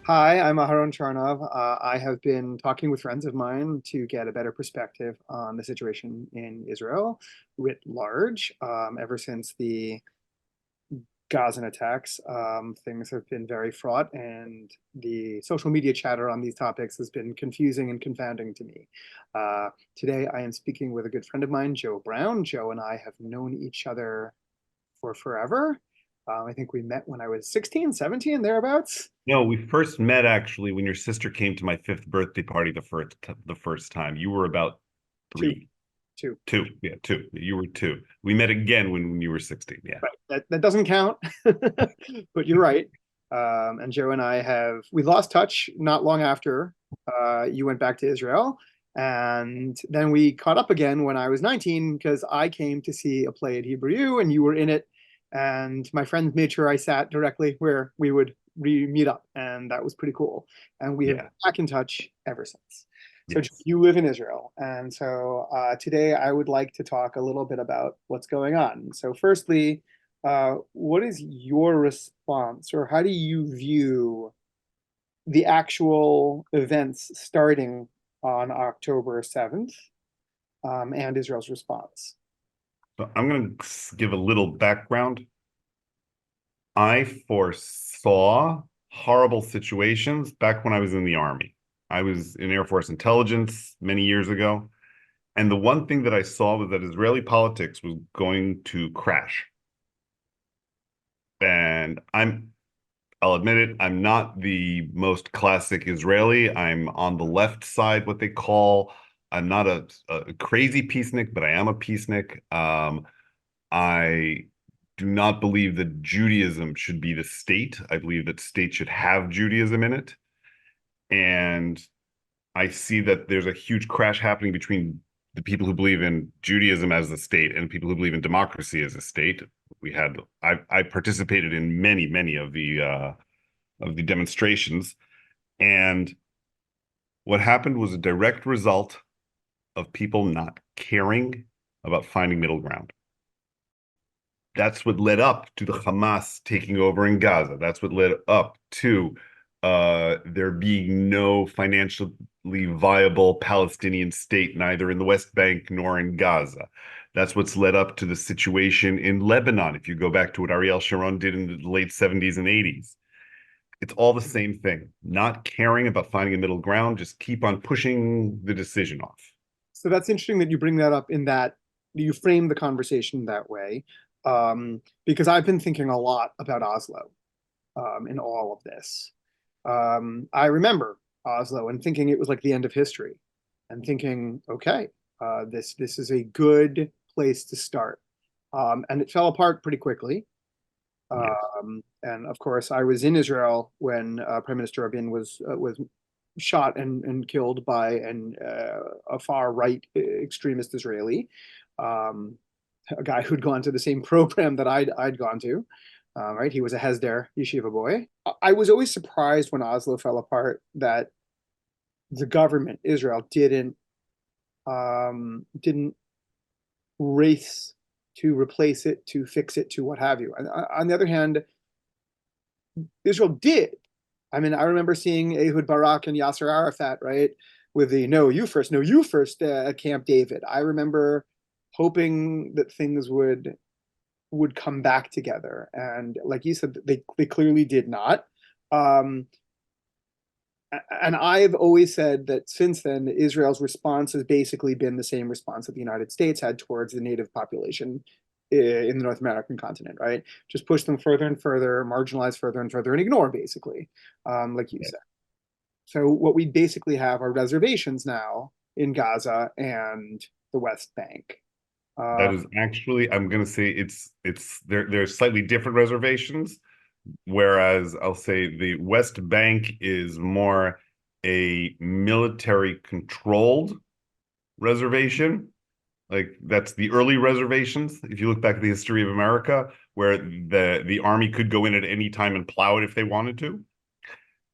Hi, I'm Aharon Charnov. I have been talking with friends of mine to get a better perspective on the situation in Israel writ large. Ever since the Gazan attacks, things have been very fraught, and the social media chatter on these topics has been confusing and confounding to me. Today, I am speaking with a good friend of mine, Joe Brown. Joe and I have known each other for forever. I think we met when I was 16, 17, thereabouts. No, we first met actually when your sister came to my fifth birthday party the first time. You were about Two, three, two. two, yeah, two. You were two. We met again when you were 16. Yeah. Right. That doesn't count, but you're right. And Joe and I we lost touch not long after you went back to Israel. And then we caught up again when I was 19 because I came to see a play at Hebrew U and you were in it. And my friends made sure I sat directly where we would meet up. And that was pretty cool. And we have been Yeah. back in touch ever since. So Yes. you live in Israel. And so today I would like to talk a little bit about what's going on. So, firstly, what is your response, or how do you view the actual events starting on October 7th, and Israel's response? So I'm going to give a little background. I foresaw horrible situations back when I was in the Army. I was in Air Force intelligence many years ago. And the one thing that I saw was that Israeli politics was going to crash. And I'll admit it, I'm not the most classic Israeli. I'm on the left side, what they call. I'm not a crazy peacenik, but I am a peacenik. I do not believe that Judaism should be the state. I believe that state should have Judaism in it. And I see that there's a huge crash happening between the people who believe in Judaism as the state and people who believe in democracy as a state. I participated in many of the demonstrations. And what happened was a direct result of people not caring about finding middle ground. That's what led up to the Hamas taking over in Gaza. That's what led up to there being no financially viable Palestinian state, neither in the West Bank nor in Gaza. That's what's led up to the situation in Lebanon. If you go back to what Ariel Sharon did in the late 70s and 80s, it's all the same thing. Not caring about finding a middle ground, just keep on pushing the decision off. So that's interesting that you bring that up in that you frame the conversation that way, because I've been thinking a lot about Oslo in all of this. I remember Oslo and thinking it was like the end of history, and thinking, okay, this is a good place to start. And it fell apart pretty quickly. Yes. And of course, I was in Israel when Prime Minister Rabin was shot and killed by a far right extremist Israeli, um, a guy who'd gone to the same program that I'd gone to. Right, he was a Hesder yeshiva boy. I was always surprised when Oslo fell apart that the government, Israel, didn't race to replace it, to fix it, to what have you. And on the other hand, Israel did. I mean, I remember seeing Ehud Barak and Yasser Arafat, right, with the no, you first at Camp David. I remember hoping that things would come back together, and like you said, they clearly did not. Um, and I've always said that since then, Israel's response has basically been the same response that the United States had towards the native population in the North American continent, right? Just push them further and further, marginalize further and further, and ignore, basically, like you said. So what we basically have are reservations now in Gaza and the West Bank. Uh, That is actually, I'm going to say it's there's slightly different reservations, whereas I'll say the West Bank is more a military controlled reservation. Like that's the early reservations. If you look back at the history of America, where the army could go in at any time and plow it if they wanted to.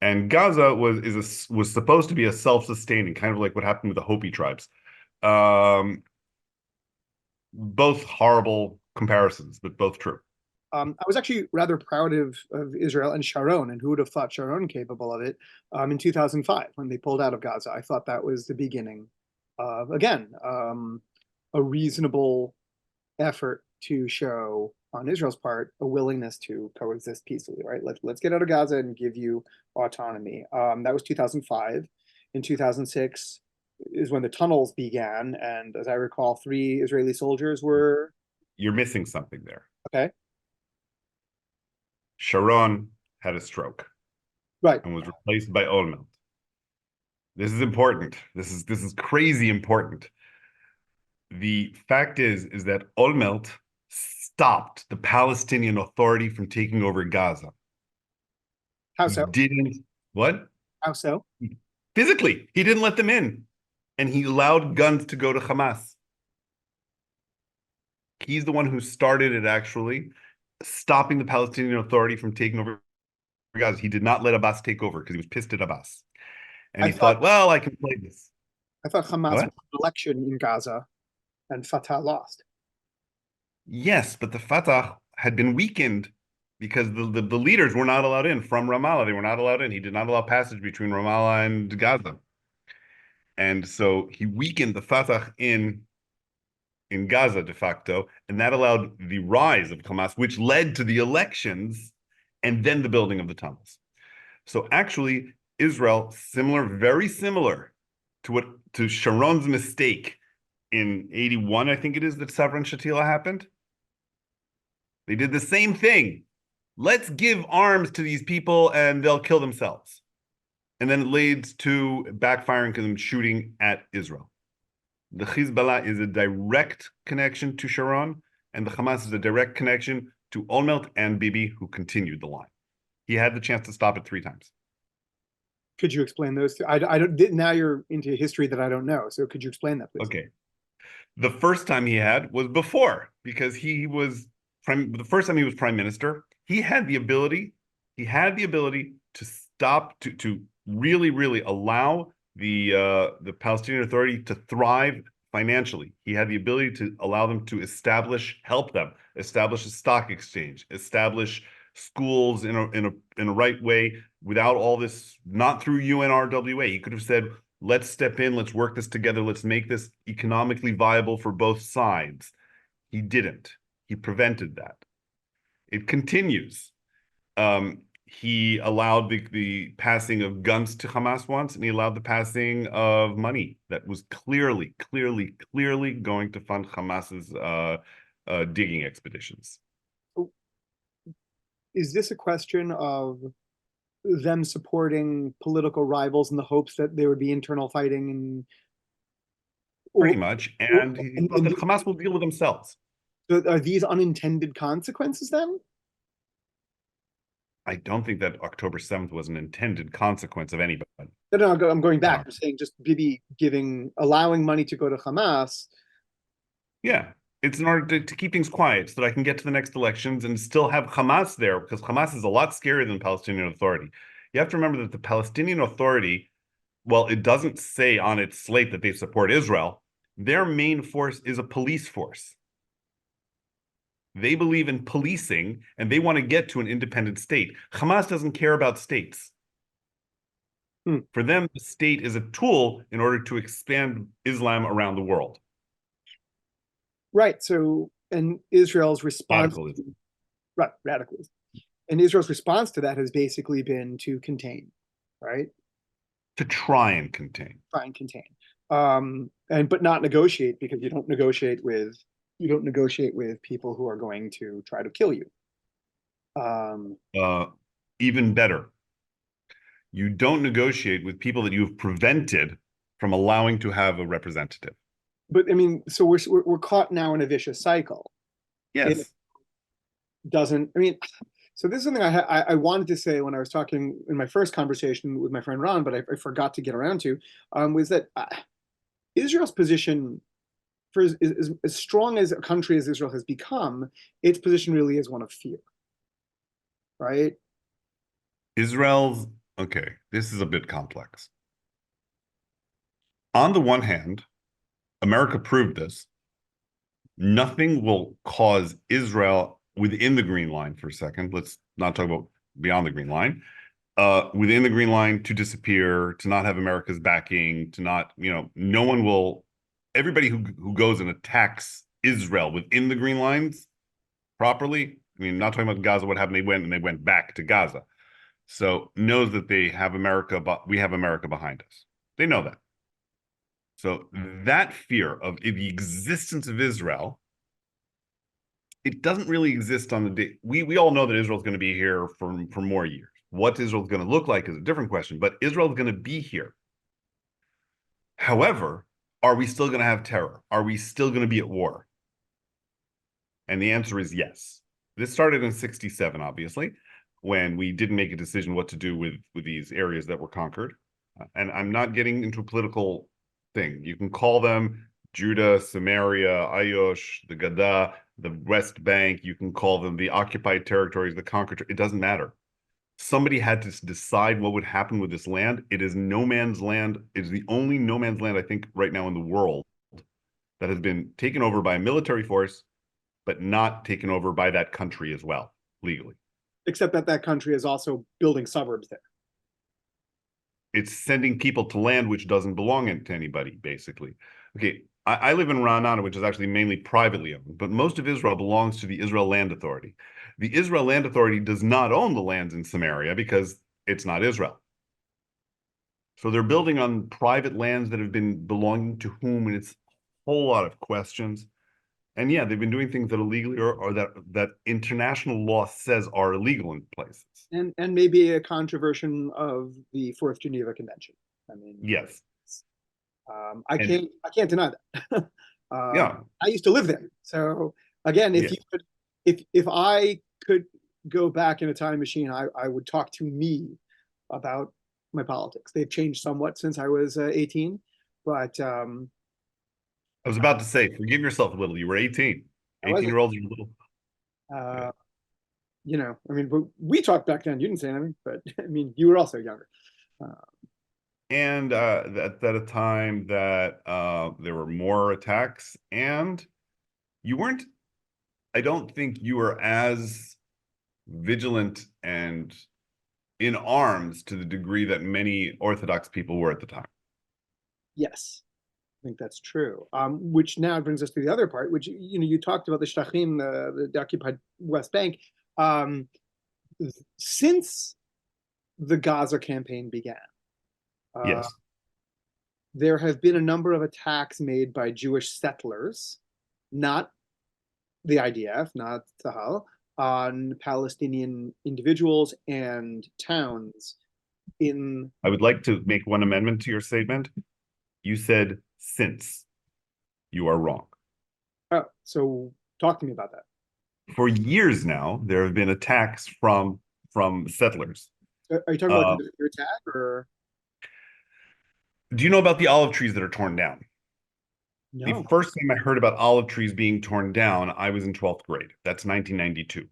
And Gaza was supposed to be a self-sustaining, kind of like what happened with the Hopi tribes. Um, both horrible comparisons, but both true. I was actually rather proud of Israel and Sharon, and who would have thought Sharon capable of it in 2005 when they pulled out of Gaza. I thought that was the beginning of, again, a reasonable effort to show on Israel's part a willingness to coexist peacefully, right? Let's get out of Gaza and give you autonomy. That was 2005. In 2006 is when the tunnels began, and as I recall, 3 Israeli soldiers were You're missing something there. okay. Sharon had a stroke Right. and was replaced by Olmert. This is important. This is crazy important. The fact is that Olmert stopped the Palestinian Authority from taking over Gaza. How He so? didn't, what? How so? Physically, he didn't let them in. And he allowed guns to go to Hamas. He's the one who started it, actually, stopping the Palestinian Authority from taking over Gaza. He did not let Abbas take over because he was pissed at Abbas. And I he thought thought, well, I can play this. I thought Hamas won What? an election in Gaza and Fatah lost. Yes, but the Fatah had been weakened because the leaders were not allowed in from Ramallah. They were not allowed in. He did not allow passage between Ramallah and Gaza. And so he weakened the Fatah in Gaza de facto, and that allowed the rise of Hamas, which led to the elections and then the building of the tunnels. So actually, Israel, very similar to Sharon's mistake in 81, I think it is, that Sabra and Shatila happened. They did the same thing. Let's give arms to these people and they'll kill themselves. And then it leads to backfiring and shooting at Israel. The Hezbollah is a direct connection to Sharon, and the Hamas is a direct connection to Olmert and Bibi, who continued the line. He had the chance to stop it 3 times. Could you explain those two? I don't. Now you're into history that I don't know. So could you explain that, please? Okay. The first time he had was before, because the first time he was prime minister, he had the ability to stop, to really, really allow the Palestinian Authority to thrive financially. He had the ability to allow them to help them establish a stock exchange, establish schools in a right way without all this, not through UNRWA. He could have said, let's step in, let's work this together, let's make this economically viable for both sides. He didn't. He prevented that. It continues. He allowed the passing of guns to Hamas once, and he allowed the passing of money that was clearly going to fund Hamas's digging expeditions. Is this a question of them supporting political rivals in the hopes that there would be internal fighting and Pretty much. And he thought that Hamas will deal with themselves. so are these unintended consequences then? I don't think that October 7th was an intended consequence of anybody. No, I'm going back. I'm saying just Bibi allowing money to go to Hamas. Yeah. It's in order to keep things quiet so that I can get to the next elections and still have Hamas there, because Hamas is a lot scarier than the Palestinian Authority. You have to remember that the Palestinian Authority, well, it doesn't say on its slate that they support Israel. Their main force is a police force. They believe in policing and they want to get to an independent state. Hamas doesn't care about states. For them, the state is a tool in order to expand Islam around the world. Right. So, and Israel's response, Radicalism. right, radicalism. And Israel's response to that has basically been to contain, right? To try and contain. Try and contain. But not negotiate, because you don't negotiate with people who are going to try to kill you. Even better, you don't negotiate with people that you've prevented from allowing to have a representative. But I mean, so we're caught now in a vicious cycle. Yes. It doesn't. I mean, so this is something I wanted to say when I was talking in my first conversation with my friend Ron, but I forgot to get around to, was that Israel's position, for as strong as a country as Israel has become, its position really is one of fear, right? Okay, this is a bit complex. On the one hand, America proved this. Nothing will cause Israel within the green line for a second. Let's not talk about beyond the green line. Within the green line to disappear, to not have America's backing, to not, no one will, everybody who goes and attacks Israel within the green lines properly. I mean, not talking about Gaza, what happened, they went back to Gaza. So knows that they have America, but we have America behind us. They know that. So that fear of the existence of Israel, it doesn't really exist on the day. We all know that Israel's going to be here for more years. What Israel's going to look like is a different question, but Israel's going to be here. However, are we still going to have terror? Are we still going to be at war? And the answer is yes. This started in 67, obviously, when we didn't make a decision what to do with these areas that were conquered. And I'm not getting into a political thing. You can call them Judah, Samaria, Ayosh, the Gaza, the West Bank. You can call them the occupied territories, the conquered. It doesn't matter. Somebody had to decide what would happen with this land. It is no man's land. It is the only no man's land, I think, right now in the world that has been taken over by a military force, but not taken over by that country as well, legally. Except that that country is also building suburbs there. It's sending people to land which doesn't belong to anybody, basically. Okay, I live in Ra'anana, which is actually mainly privately owned, but most of Israel belongs to the Israel Land Authority. The Israel Land Authority does not own the lands in Samaria because it's not Israel. So they're building on private lands that have been belonging to whom, and it's a whole lot of questions. And yeah, they've been doing things that are illegal or that international law says are illegal in places. And maybe a controversion of the Fourth Geneva Convention. I mean, yes, I can't deny that. Yeah, I used to live there, so again, yeah. if I could go back in a time machine, I would talk to me about my politics. They've changed somewhat since I was 18, but I was about to say, forgive yourself a little. You were 18. I was 18-year-olds are little. uh, I mean, we talked back then. You didn't say anything, but I mean, you were also younger. Uh, And at a time that there were more attacks, and you weren't, I don't think you were as vigilant and in arms to the degree that many Orthodox people were at the time. yes, I think that's true. Which now brings us to the other part, which you talked about the Shtachim, the occupied West Bank. Um, since the Gaza campaign began, uh, Yes. there have been a number of attacks made by Jewish settlers, not the IDF, not Tzahal, on Palestinian individuals and towns in. I would like to make one amendment to your statement. You said since. You are wrong. Oh, so talk to me about that. For years now, there have been attacks from settlers. Are you talking about your attack or Do you know about the olive trees that are torn down? The no? first time I heard about olive trees being torn down, I was in 12th grade. That's 1992.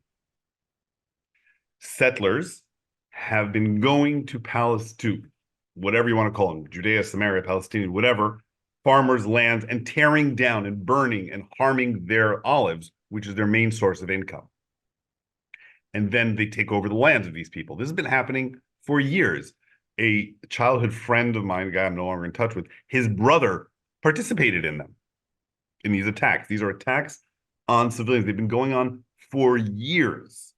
Settlers have been going to Palestine, whatever you want to call them, Judea, Samaria, Palestinian, whatever, farmers' lands, and tearing down and burning and harming their olives, which is their main source of income. And then they take over the lands of these people. This has been happening for years. A childhood friend of mine, a guy I'm no longer in touch with, his brother participated in them, in these attacks. These are attacks on civilians. They've been going on for years.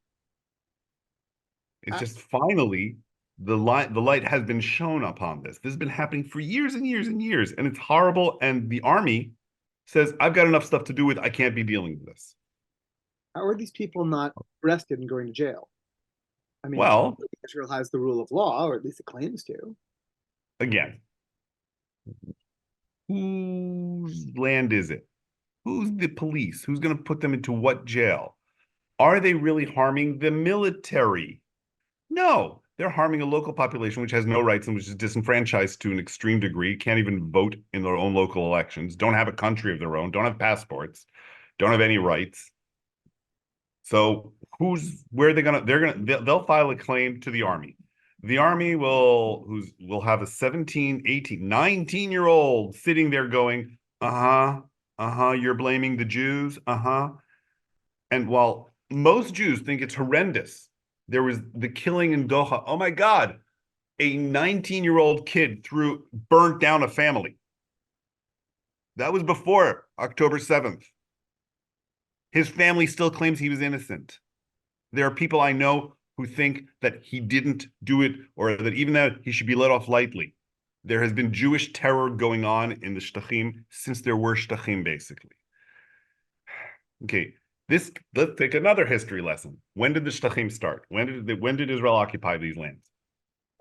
It's just finally the light has been shown upon this. This has been happening for years and years and years, and it's horrible. And the army says, "I've got enough stuff to do with. I can't be dealing with this." How are these people not arrested and going to jail? I mean, Well, Israel has the rule of law, or at least it claims to. again, whose land is it? Who's the police? Who's going to put them into what jail? Are they really harming the military? No, they're harming a local population which has no rights and which is disenfranchised to an extreme degree, can't even vote in their own local elections, don't have a country of their own, don't have passports, don't have any rights. So where are they gonna, they'll file a claim to the army. The army will have a 17, 18, 19-year-old sitting there going, you're blaming the Jews, And while most Jews think it's horrendous. There was the killing in Doha. Oh my God, a 19-year-old kid burnt down a family. That was before October 7th. His family still claims he was innocent. There are people I know who think that he didn't do it or that even that he should be let off lightly. There has been Jewish terror going on in the Shtachim since there were Shtachim, basically. Okay, let's take another history lesson. When did the Shtachim start? When did Israel occupy these lands?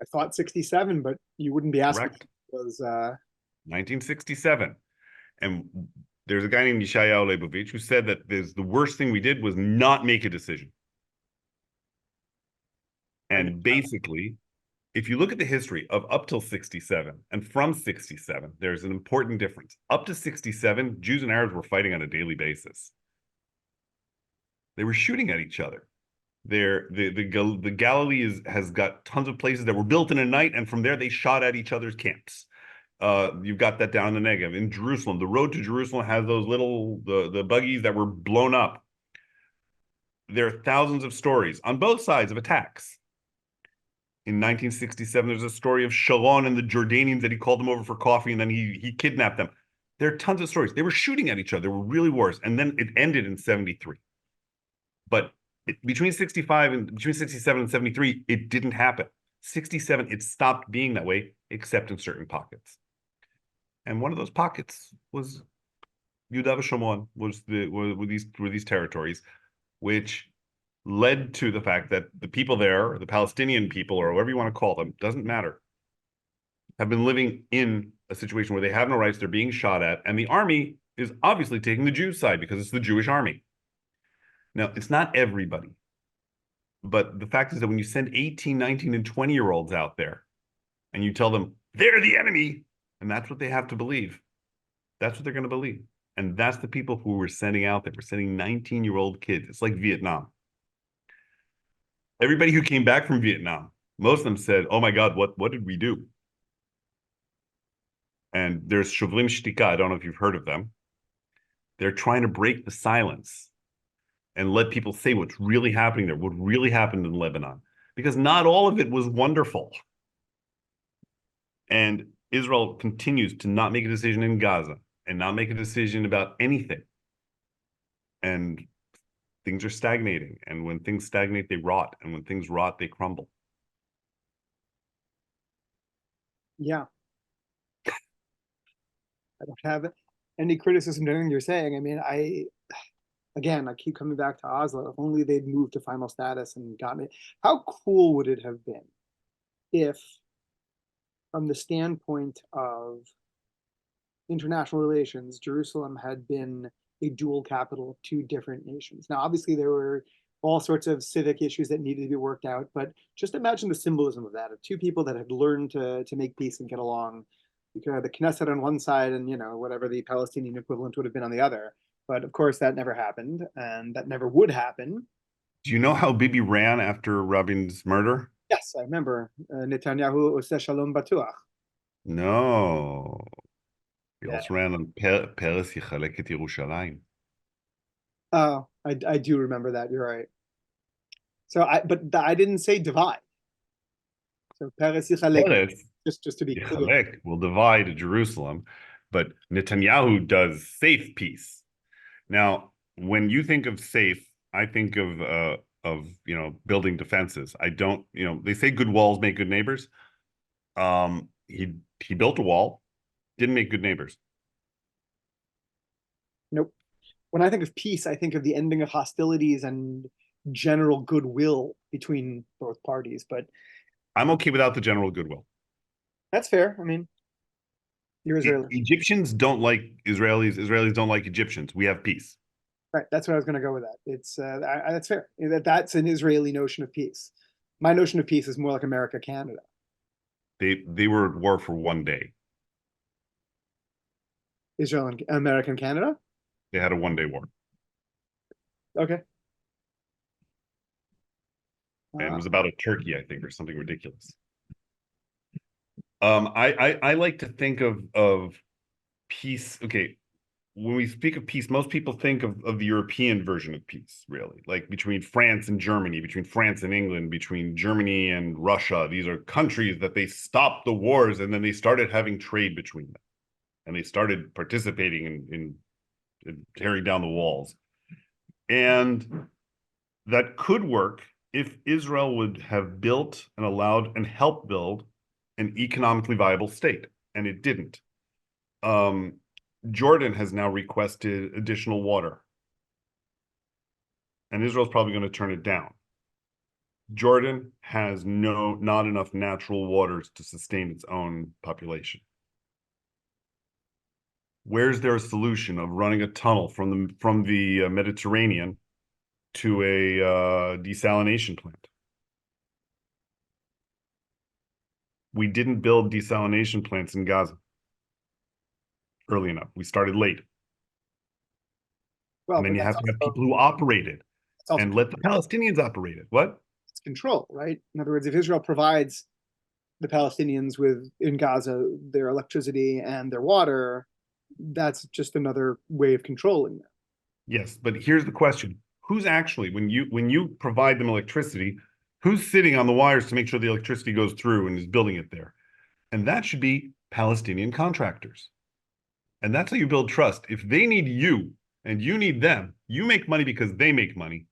I thought 67, but you wouldn't be asking. Correct. It was 1967. And there's a guy named Yeshayahu Leibovich who said that the worst thing we did was not make a decision. And basically, if you look at the history of up till 67 and from 67, there's an important difference. Up to 67, Jews and Arabs were fighting on a daily basis. They were shooting at each other. The Galilee has got tons of places that were built in a night, and from there they shot at each other's camps. You've got that down in the Negev. In Jerusalem, the road to Jerusalem has those little the buggies that were blown up. There are thousands of stories on both sides of attacks. In 1967, there's a story of Sharon and the Jordanians that he called them over for coffee, and then he kidnapped them. There are tons of stories. They were shooting at each other. They were really wars, and then it ended in 73. But between 67 and 73, it didn't happen. 67, it stopped being that way, except in certain pockets. And one of those pockets was Yehuda v'Shomron, were these territories, which led to the fact that the people there, the Palestinian people, or whatever you want to call them, doesn't matter, have been living in a situation where they have no rights, they're being shot at, and the army is obviously taking the Jews' side because it's the Jewish army. Now, it's not everybody, but the fact is that when you send 18, 19, and 20-year-olds out there and you tell them they're the enemy, and that's what they have to believe, that's what they're going to believe. And that's the people who we're sending out there. We're sending 19-year-old kids. It's like Vietnam. Everybody who came back from Vietnam, most of them said, oh my God, what did we do? And there's Shovlim Shtika. I don't know if you've heard of them. They're trying to break the silence and let people say what's really happening there, what really happened in Lebanon, because not all of it was wonderful. And Israel continues to not make a decision in Gaza and not make a decision about anything. And things are stagnating. And when things stagnate, they rot. And when things rot, they crumble. Yeah. I don't have any criticism to anything you're saying. I mean, again, I keep coming back to Oslo. If only they'd moved to final status and gotten it. How cool would it have been if, from the standpoint of international relations, Jerusalem had been a dual capital of two different nations? Now, obviously, there were all sorts of civic issues that needed to be worked out, but just imagine the symbolism of that, of two people that had learned to make peace and get along. You could have the Knesset on one side and, whatever the Palestinian equivalent would have been on the other. But of course, that never happened, and that never would happen. Do you know how Bibi ran after Rabin's murder? Yes, I remember Netanyahu Oseh Shalom Batuach. No. He Yeah. also ran on Peres Yechalek et Yerushalayim. Oh, I do remember that. You're right. So I didn't say divide. So Peres Yichalek, Peres just to be clear. Yechalek will divide Jerusalem, but Netanyahu does safe peace. Now, when you think of safe, I think of building defenses. I don't, they say good walls make good neighbors. He built a wall, didn't make good neighbors. Nope. When I think of peace, I think of the ending of hostilities and general goodwill between both parties. But I'm okay without the general goodwill. that's fair. I mean, you're Israeli. Egyptians don't like Israelis. Israelis don't like Egyptians. We have peace. Right. That's what I was going to go with that. It's that's fair. That's an Israeli notion of peace. My notion of peace is more like America, Canada. They were at war for one day. Israel and America and Canada. They had a one-day war. Okay. And it was about a turkey, I think, or something ridiculous. I like to think of peace. Okay, when we speak of peace, most people think of the European version of peace, really, like between France and Germany, between France and England, between Germany and Russia. These are countries that they stopped the wars and then they started having trade between them. And they started participating in tearing down the walls. And that could work if Israel would have built and allowed and helped build an economically viable state. And it didn't. Jordan has now requested additional water, and Israel's probably going to turn it down. Jordan has not enough natural waters to sustain its own population. Where's their solution of running a tunnel from the Mediterranean to a desalination plant? We didn't build desalination plants in Gaza early enough. We started late. Well, And then but you that's have to have also people who operate it that's also and let the Palestinians operate it. What? control, right? In other words, if Israel provides the Palestinians with in Gaza their electricity and their water, that's just another way of controlling them. Yes, but here's the question. Who's actually, when you provide them electricity, who's sitting on the wires to make sure the electricity goes through and is building it there? And that should be Palestinian contractors. And that's how you build trust. If they need you and you need them, you make money because they make money.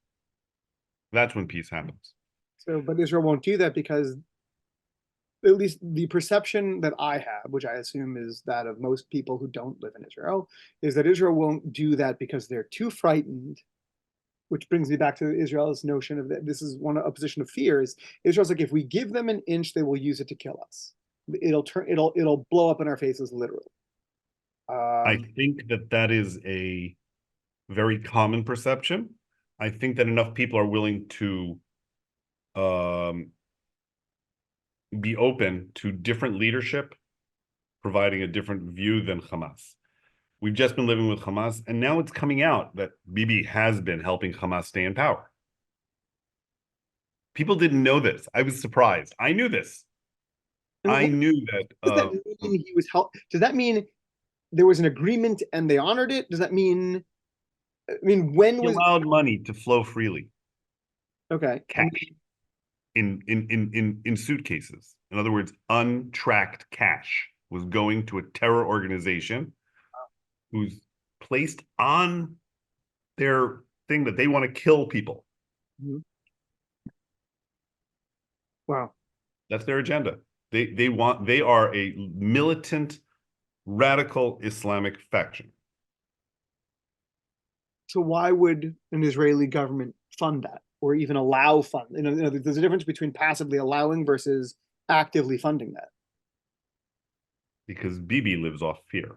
That's when peace happens. So, but Israel won't do that because at least the perception that I have, which I assume is that of most people who don't live in Israel, is that Israel won't do that because they're too frightened. Which brings me back to Israel's notion of that this is one opposition of fear is Israel's like if we give them an inch, they will use it to kill us. It'll blow up in our faces literally. I Um, think that is a very common perception. I think that enough people are willing to um, be open to different leadership, providing a different view than Hamas. We've just been living with Hamas, and now it's coming out that Bibi has been helping Hamas stay in power. People didn't know this. I was surprised. I knew this. and I what knew that does that mean? He was help. Does that mean there was an agreement and they honored it? Does that mean? I mean, when he was allowed money to flow freely, okay? And cash in suitcases. In other words, untracked cash was going to a terror organization who's placed on their thing that they want to kill people. wow. That's their agenda. They are a militant, radical Islamic faction. So why would an Israeli government fund that or even allow fund? There's a difference between passively allowing versus actively funding that. Because Bibi lives off fear.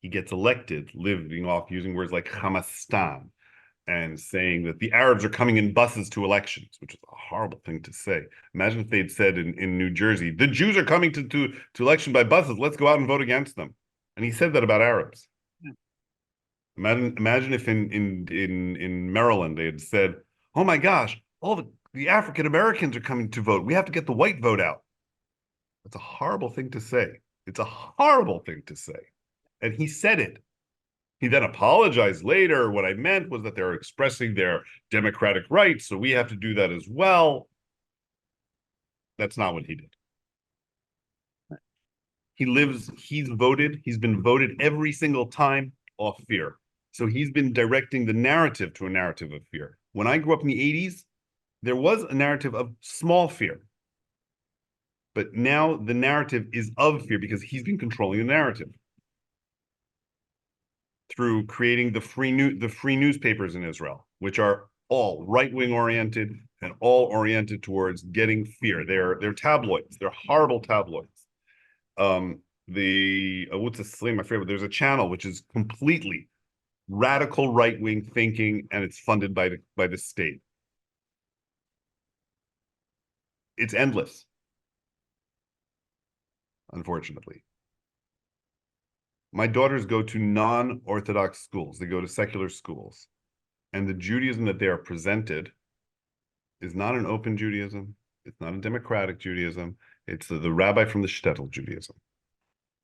He gets elected living off using words like Hamastan and saying that the Arabs are coming in buses to elections, which is a horrible thing to say. Imagine if they'd said in New Jersey, the Jews are coming to election by buses. Let's go out and vote against them. And he said that about Arabs. Imagine if in Maryland they had said, "Oh my gosh, all the African Americans are coming to vote. We have to get the white vote out." That's a horrible thing to say. It's a horrible thing to say. And he said it. He then apologized later. What I meant was that they're expressing their democratic rights, so we have to do that as well. That's not what he did. He's been voted every single time off fear. So he's been directing the narrative to a narrative of fear. When I grew up in the 80s, there was a narrative of small fear. But now the narrative is of fear because he's been controlling the narrative through creating the free newspapers in Israel, which are all right-wing oriented and all oriented towards getting fear. They're tabloids. They're horrible tabloids. The what's a sling? My favorite. There's a channel which is completely radical right-wing thinking, and it's funded by the state. It's endless, unfortunately. My daughters go to non-Orthodox schools. They go to secular schools. And the Judaism that they are presented is not an open Judaism. It's not a democratic Judaism. It's the rabbi from the shtetl Judaism.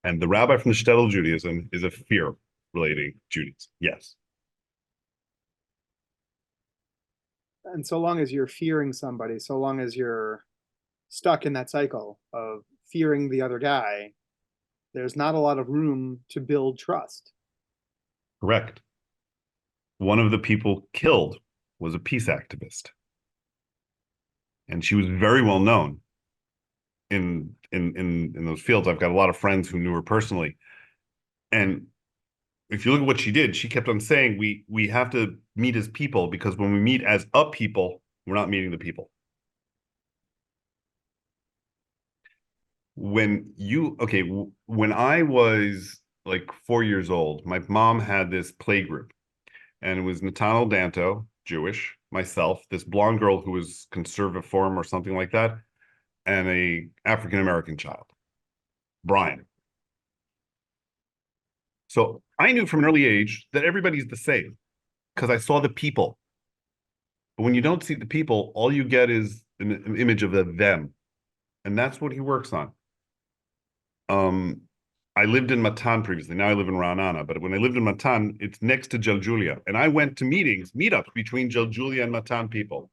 And the rabbi from the shtetl Judaism is a fear. relating Judaism. Yes. And so long as you're fearing somebody, so long as you're stuck in that cycle of fearing the other guy, there's not a lot of room to build trust. Correct. One of the people killed was a peace activist, and she was very well known in those fields. I've got a lot of friends who knew her personally, and if you look at what she did, she kept on saying we have to meet as people, because when we meet as a people, we're not meeting the people. When I was like 4 years old, my mom had this play group, and it was Nathaniel Danto, Jewish, myself, this blonde girl who was conservative or something like that, and a African American child, Brian. So I knew from an early age that everybody's the same because I saw the people. But when you don't see the people, all you get is an image of the them, and that's what he works on. Um, I lived in Matan previously. Now I live in Ra'anana. But when I lived in Matan, it's next to Jaljulia, and I went to meetups between Jaljulia and Matan people.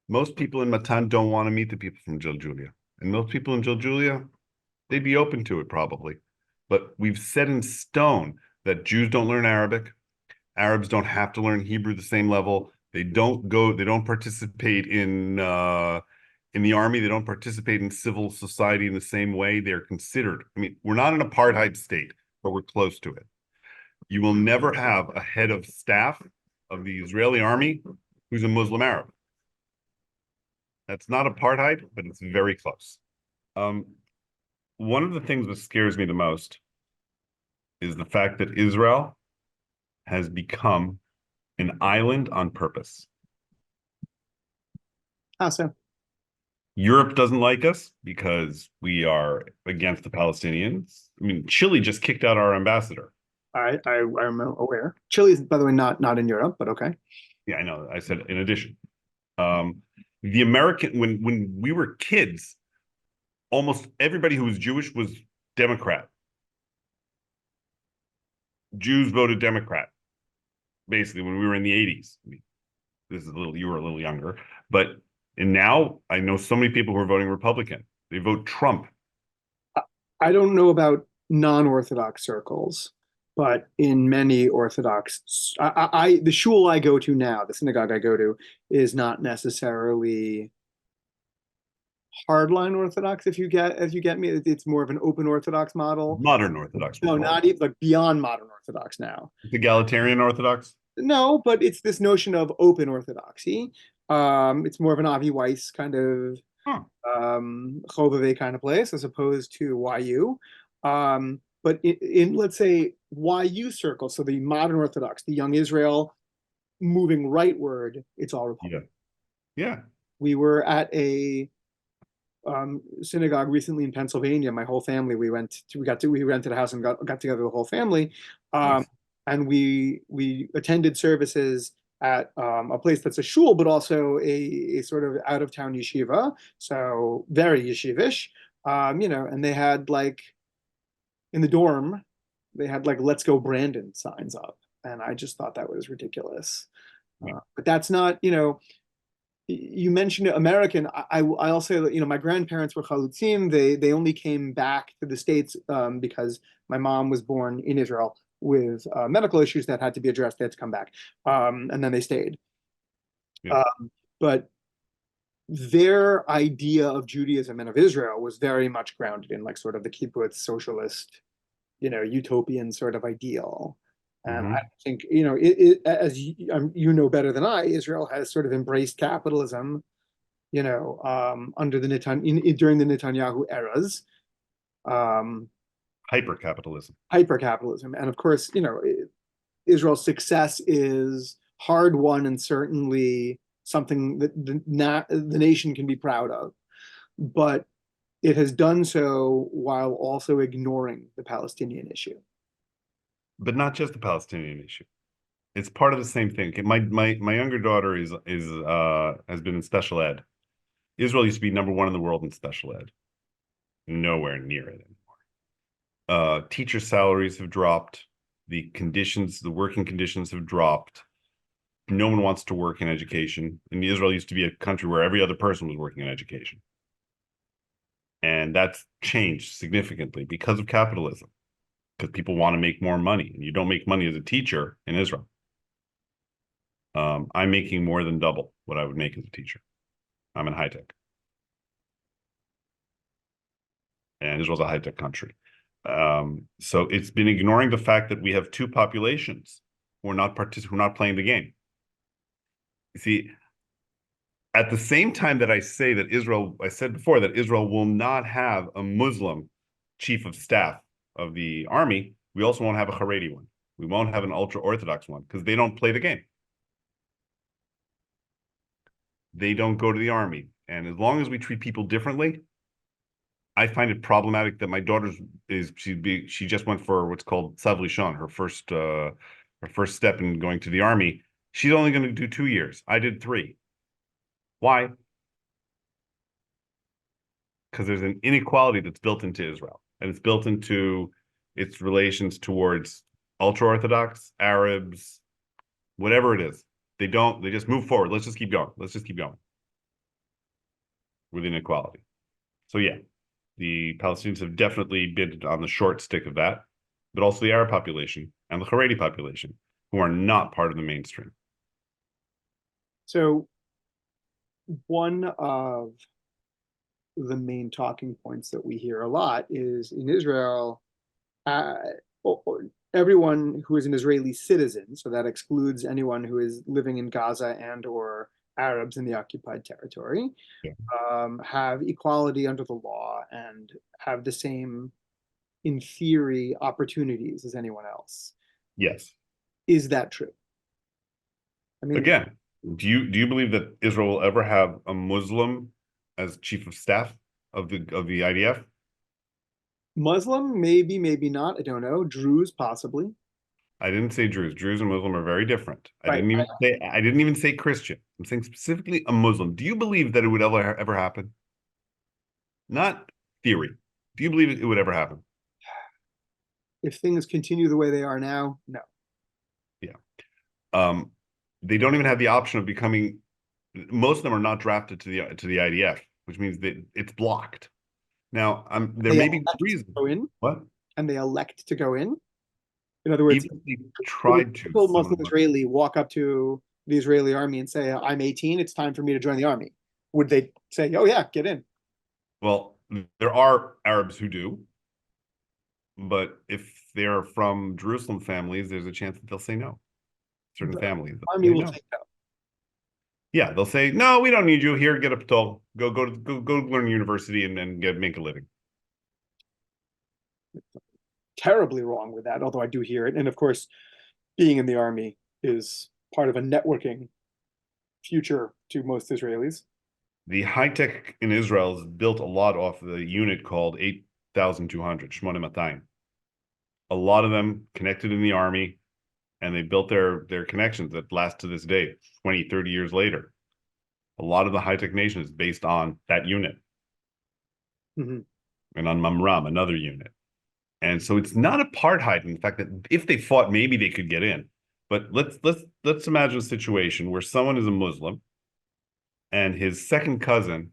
Most people in Matan don't want to meet the people from Jaljulia, and most people in Jaljulia, they'd be open to it probably. But we've set in stone that Jews don't learn Arabic. Arabs don't have to learn Hebrew the same level. They don't participate in the army. They don't participate in civil society in the same way. They're considered. I mean, we're not an apartheid state, but we're close to it. You will never have a head of staff of the Israeli army who's a Muslim Arab. That's not apartheid, but it's very close. Um, One of the things that scares me the most is the fact that Israel has become an island on purpose. How so? Europe doesn't like us because we are against the Palestinians. I mean, Chile just kicked out our ambassador. I'm aware. Chile is, by the way, not in Europe, but okay. Yeah, I know. I said in addition. Um, the American when we were kids, almost everybody who was Jewish was Democrat. Jews voted Democrat, basically, when we were in the 80s. I mean, you were a little younger, but and now I know so many people who are voting Republican. They vote Trump. I don't know about non-Orthodox circles, but in many Orthodox, the shul I go to now, the synagogue I go to, is not necessarily hardline Orthodox. If you get me, it's more of an open Orthodox model. Modern Orthodox, we'll No, call not it. even like beyond modern Orthodox now. The egalitarian Orthodox. No, but it's this notion of open Orthodoxy. It's more of an Avi Weiss kind of Huh. Chovevei kind of place as opposed to YU. But in let's say YU circles, so the modern Orthodox, the young Israel moving rightward, it's all Yeah. Republican. Yeah. We were at a synagogue recently in Pennsylvania. My whole family, we rented a house and got together the whole family, um, Nice. and we attended services at a place that's a shul, but also a sort of out of town yeshiva, so very yeshivish. And they had like in the dorm, they had like "Let's go Brandon" signs up, and I just thought that was ridiculous. Yeah. But that's not, you mentioned American. I'll say that my grandparents were chalutzim. They only came back to the States because my mom was born in Israel with medical issues that had to be addressed. They had to come back, and then they stayed. Yeah. But their idea of Judaism and of Israel was very much grounded in like sort of the kibbutz socialist, utopian sort of ideal. And I Mhm. think, as you know better than I, Israel has sort of embraced capitalism, under the during the Netanyahu eras, um, Hyper capitalism. hyper capitalism, and of course, Israel's success is hard won and certainly something that the nation can be proud of, but it has done so while also ignoring the Palestinian issue. But not just the Palestinian issue. It's part of the same thing. My younger daughter is has been in special ed. Israel used to be number one in the world in special ed. Nowhere near it anymore. Teacher salaries have dropped. The working conditions have dropped. No one wants to work in education. And Israel used to be a country where every other person was working in education. And that's changed significantly because of capitalism, because people want to make more money. And you don't make money as a teacher in Israel. I'm making more than double what I would make as a teacher. I'm in high tech. And Israel's a high tech country. So it's been ignoring the fact that we have two populations who are not playing the game. You see, at the same time that I say that I said before that Israel will not have a Muslim chief of staff of the army. We also won't have a Haredi one. We won't have an ultra Orthodox one because they don't play the game. They don't go to the army. And as long as we treat people differently, I find it problematic that my daughter's she just went for what's called Tzav Rishon, her first step in going to the army. She's only going to do 2 years. I did 3. Why? Because there's an inequality that's built into Israel, and it's built into its relations towards ultra-Orthodox, Arabs, whatever it is. They just move forward. Let's just keep going. Let's just keep going with inequality. So yeah, the Palestinians have definitely been on the short stick of that, but also the Arab population and the Haredi population, who are not part of the mainstream. So one of the main talking points that we hear a lot is in Israel, uh, everyone who is an Israeli citizen, so that excludes anyone who is living in Gaza and or Arabs in the occupied territory, Yeah. have equality under the law and have the same, in theory, opportunities as anyone else. Yes. Is that true? I mean, Again, do you believe that Israel will ever have a Muslim as chief of staff of the IDF? Muslim, maybe, maybe not. I don't know. Druze, possibly. I didn't say Druze. Druze and Muslim are very different. Right. I didn't even say Christian. I'm saying specifically a Muslim. Do you believe that it would ever happen? Not theory. Do you believe it would ever happen? If things continue the way they are now, no. Yeah. Um, they don't even have the option of becoming. Most of them are not drafted to the IDF, which means that it's blocked. Now, there They may be elect to reasons. go in, What? and they elect to go in. In other words, Even if they would a tried to, typical some of Muslim them are. Israeli walk up to the Israeli army and say, "I'm 18. It's time for me to join the army"? Would they say, "Oh yeah, get in"? Well, there are Arabs who do, but if they're from Jerusalem families, there's a chance that they'll say no. Certain The families they'll army say will no. say no. Yeah, they'll say no. We don't need you here. Get a patol. Go learn university and make a living. Terribly wrong with that, although I do hear it. And of course, being in the army is part of a networking future to most Israelis. The high tech in Israel is built a lot off the unit called 8,200 Shmonematayim. A lot of them connected in the army, and they built their connections that last to this day, 20, 30 years later. A lot of the high tech nation is based on that unit. Mm-hmm. And on Mamram, another unit. And so it's not apartheid in the fact that if they fought, maybe they could get in. But let's imagine a situation where someone is a Muslim and his second cousin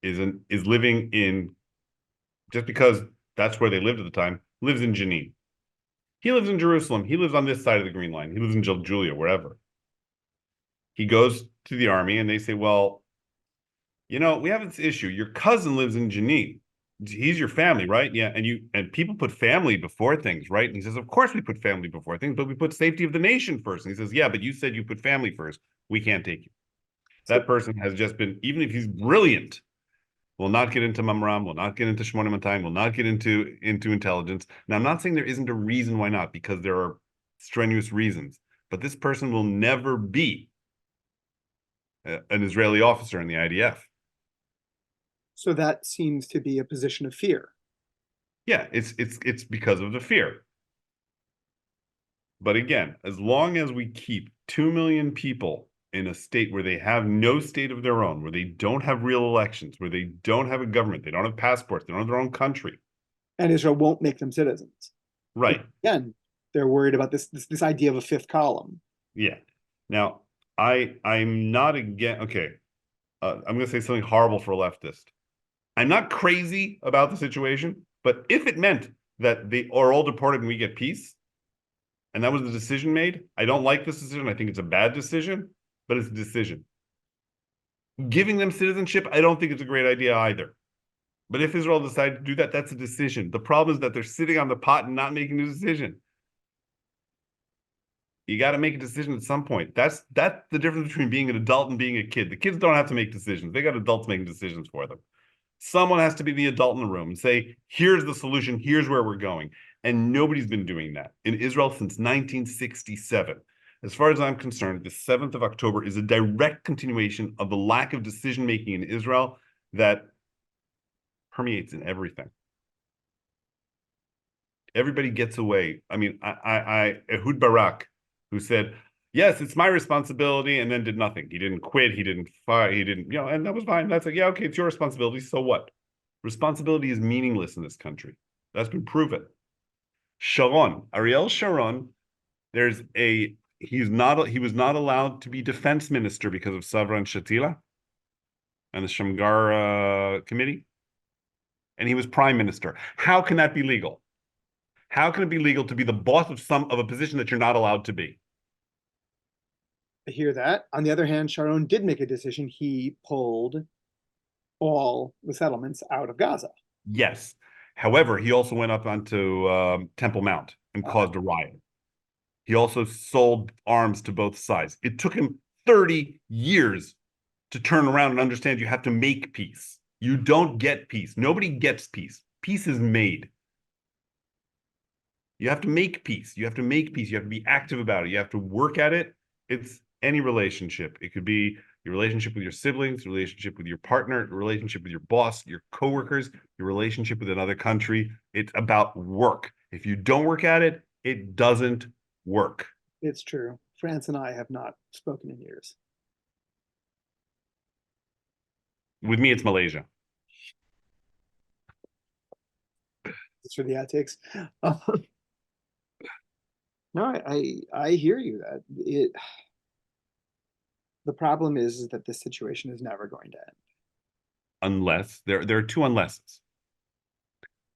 is living in, just because that's where they lived at the time, lives in Jenin. He lives in Jerusalem. He lives on this side of the Green Line. He lives in Julia, wherever. He goes to the army and they say, well, we have this issue. Your cousin lives in Jenin. He's your family, right? Yeah. And people put family before things, right? And he says, of course we put family before things, but we put safety of the nation first. And he says, yeah, but you said you put family first. We can't take you. So, That person has just been, even if he's brilliant, will not get into Mamram, will not get into Shmonematayim, will not get into intelligence. Now, I'm not saying there isn't a reason why not, because there are strenuous reasons, but this person will never be an Israeli officer in the IDF. so that seems to be a position of fear. Yeah, it's because of the fear. But again, as long as we keep 2 million people in a state where they have no state of their own, where they don't have real elections, where they don't have a government, they don't have passports, they don't have their own country. And Israel won't make them citizens. Right. Again, they're worried about this idea of a fifth column. Yeah. Now, I'm not again. Okay, I'm going to say something horrible for a leftist. I'm not crazy about the situation, but if it meant that they are all deported and we get peace, and that was the decision made, I don't like this decision. I think it's a bad decision, but it's a decision. Giving them citizenship, I don't think it's a great idea either. But if Israel decided to do that, that's a decision. The problem is that they're sitting on the pot and not making a decision. You got to make a decision at some point. That's the difference between being an adult and being a kid. The kids don't have to make decisions. They got adults making decisions for them. Someone has to be the adult in the room and say, here's the solution, here's where we're going. And nobody's been doing that in Israel since 1967. As far as I'm concerned, the 7th of October is a direct continuation of the lack of decision making in Israel that permeates in everything. Everybody gets away. I mean, Ehud Barak, who said, yes, it's my responsibility, and then did nothing. He didn't quit. He didn't fire. He didn't, and that was fine. That's like, yeah, okay, it's your responsibility. So what? Responsibility is meaningless in this country. That's been proven. Ariel Sharon, he was not allowed to be defense minister because of Savran Shatila and the Shamgar committee. And he was prime minister. How can that be legal? How can it be legal to be the boss of a position that you're not allowed to be? I hear that. On the other hand, Sharon did make a decision. He pulled all the settlements out of Gaza. Yes. However, he also went up onto Temple Mount and caused a riot. He also sold arms to both sides. It took him 30 years to turn around and understand you have to make peace. You don't get peace. Nobody gets peace. Peace is made. You have to make peace. You have to make peace. You have to be active about it. You have to work at it. It's any relationship. It could be your relationship with your siblings, your relationship with your partner, your relationship with your boss, your coworkers, your relationship with another country. It's about work. If you don't work at it, it doesn't work. It's true. France and I have not spoken in years. With me, it's Malaysia. It's for the outtakes. No, I hear you. The problem is that this situation is never going to end. Unless there are two unlesses.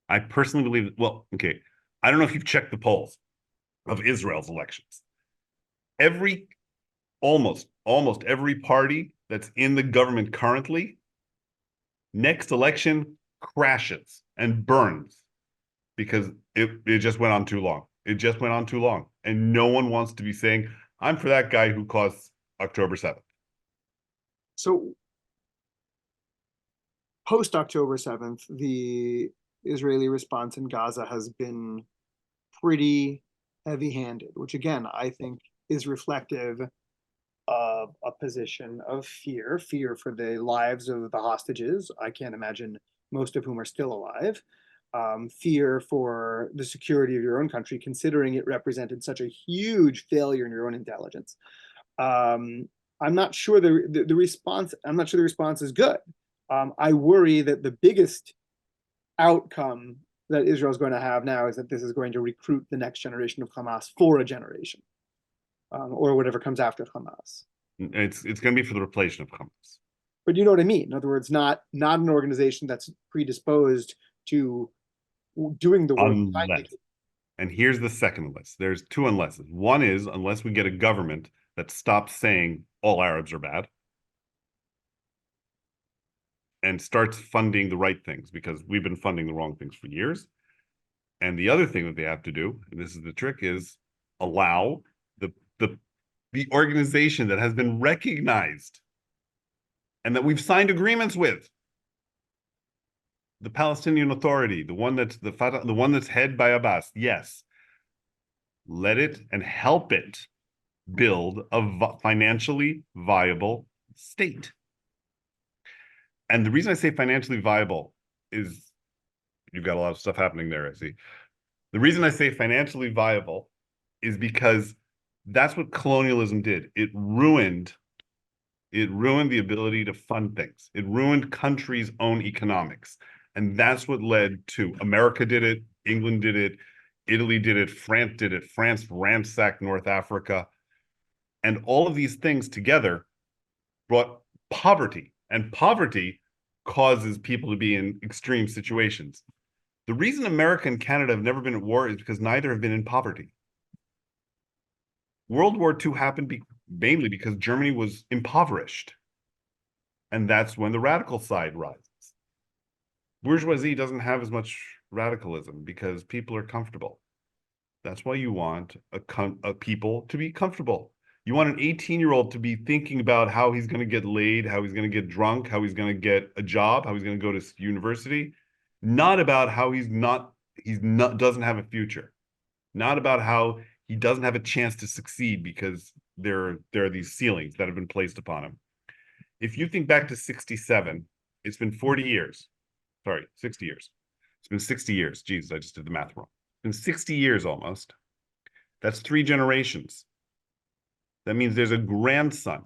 I personally believe, well, okay, I don't know if you've checked the polls of Israel's elections. Almost every party that's in the government currently, next election crashes and burns because it just went on too long. It just went on too long. And no one wants to be saying, I'm for that guy who caused October 7th. So post October 7th, the Israeli response in Gaza has been pretty heavy-handed, which again, I think is reflective of a position of fear for the lives of the hostages. I can't imagine most of whom are still alive. Fear for the security of your own country, considering it represented such a huge failure in your own intelligence. I'm not sure the response. I'm not sure the response is good. I worry that the biggest outcome that Israel is going to have now is that this is going to recruit the next generation of Hamas for a generation, or whatever comes after Hamas. It's going to be for the replacement of Hamas. But you know what I mean. In other words, not an organization that's predisposed to doing the work. Unless, and here's the second list. There's two unlesses. One is unless we get a government that stops saying all Arabs are bad and starts funding the right things, because we've been funding the wrong things for years. And the other thing that they have to do, and this is the trick, is allow the organization that has been recognized and that we've signed agreements with, the Palestinian Authority, the one that's the Fatah, the one that's headed by Abbas. Yes, let it and help it build a financially viable state. And the reason I say financially viable is you've got a lot of stuff happening there, I see. The reason I say financially viable is because that's what colonialism did. It ruined the ability to fund things. It ruined countries' own economics. And that's what led to America did it, England did it. Italy did it, France did it, France ransacked North Africa. And all of these things together brought poverty, and poverty causes people to be in extreme situations. The reason America and Canada have never been at war is because neither have been in poverty. World War II happened mainly because Germany was impoverished. And that's when the radical side rises. Bourgeoisie doesn't have as much radicalism because people are comfortable. That's why you want a people to be comfortable. You want an 18-year-old to be thinking about how he's going to get laid, how he's going to get drunk, how he's going to get a job, how he's going to go to university, not about how he's not doesn't have a future, not about how he doesn't have a chance to succeed because there are these ceilings that have been placed upon him. If you think back to 67, it's been 40 years. Sorry, 60 years. It's been 60 years. Jesus, I just did the math wrong. It's been 60 years almost. That's 3 generations. That means there's a grandson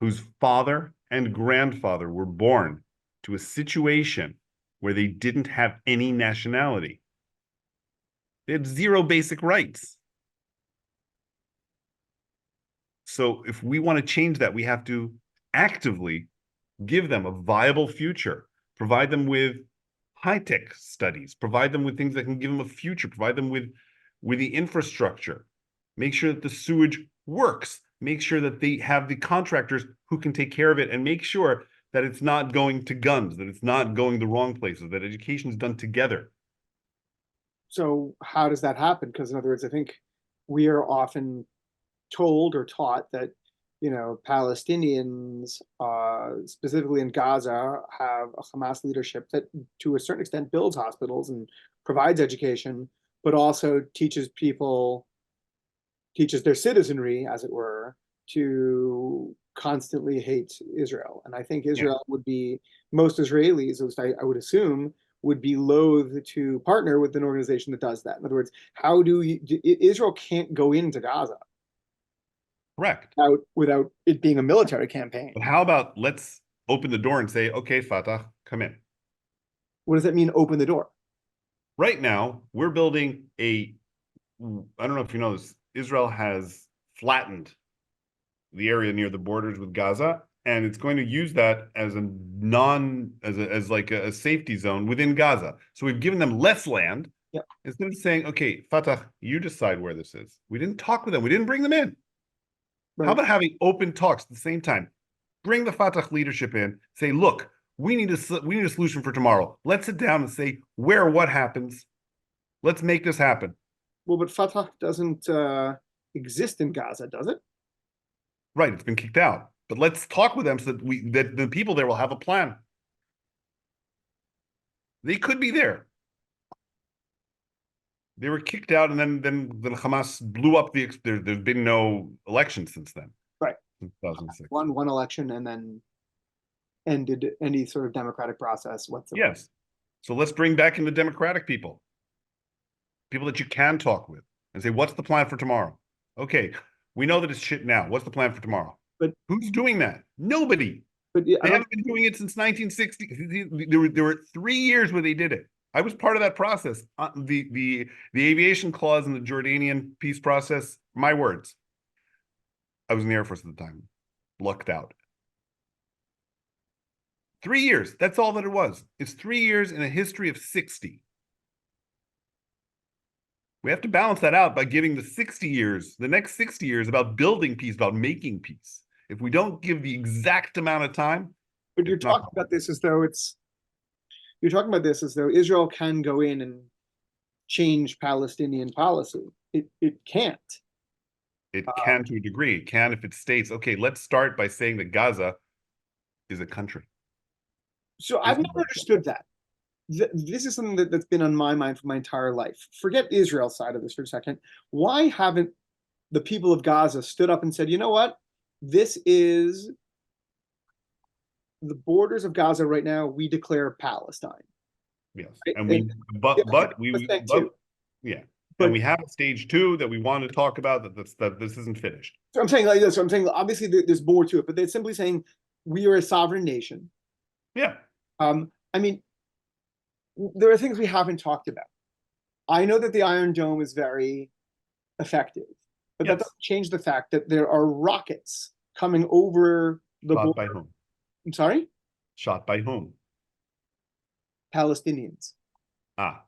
whose father and grandfather were born to a situation where they didn't have any nationality. They had 0 basic rights. So if we want to change that, we have to actively give them a viable future, provide them with high-tech studies, provide them with things that can give them a future, provide them with the infrastructure, make sure that the sewage works, make sure that they have the contractors who can take care of it, and make sure that it's not going to guns, that it's not going the wrong places, that education is done together. So how does that happen? Because in other words, I think we are often told or taught that, Palestinians, specifically in Gaza, have a Hamas leadership that, to a certain extent, builds hospitals and provides education, but also teaches their citizenry, as it were, to constantly hate Israel. And I think Yeah, Israel would be, most Israelis, at least I would assume, would be loath to partner with an organization that does that. In other words, Israel can't go into Gaza correct. without it being a military campaign. But how about let's open the door and say, okay, Fatah, come in. What does that mean, open the door? Right now, we're building I don't know if you know this, Israel has flattened the area near the borders with Gaza, and it's going to use that as as like a safety zone within Gaza. So we've given them less land. Yep. Instead of saying, okay, Fatah, you decide where this is. We didn't talk with them. We didn't bring them in. How Right. about having open talks at the same time? Bring the Fatah leadership in. Say, look, we need a solution for tomorrow. Let's sit down and say where what happens. Let's make this happen. Well, but Fatah doesn't exist in Gaza, does it? Right, it's been kicked out. But let's talk with them so that the people there will have a plan. They could be there. They were kicked out, and then Hamas blew up there's been no election since then. Right. 2006. One election and then ended any sort of democratic process whatsoever. Yes. So let's bring back in the democratic people that you can talk with and say, what's the plan for tomorrow? Okay, we know that it's shit now. What's the plan for tomorrow? But who's doing that? Nobody. I They don't. haven't been doing it since 1960. There were 3 years where they did it. I was part of that process. The aviation clause in the Jordanian peace process. My words. I was in the Air Force at the time. Lucked out. 3 years. That's all that it was. It's 3 years in a history of 60. We have to balance that out by giving the next 60 years about building peace, about making peace. If we don't give the exact amount of time, But you're talking about this as though Israel can go in and change Palestinian policy. It can't. it can to a degree. It can if it states, okay, let's start by saying that Gaza is a country. So I've never understood that. This is something that's been on my mind for my entire life. Forget Israel's side of this for a second. Why haven't the people of Gaza stood up and said, you know what? This is the borders of Gaza right now. We declare Palestine. Yes. Right? And And yeah. And but we have a stage 2 that we want to talk about that this isn't finished. so I'm saying like this. So I'm saying obviously there's more to it, but they're simply saying we are a sovereign nation. Yeah. I mean, there are things we haven't talked about. I know that the Iron Dome is very effective, but that Yes. doesn't change the fact that there are rockets coming over the Shot by border. whom? I'm sorry, Shot by whom? Palestinians. Ah,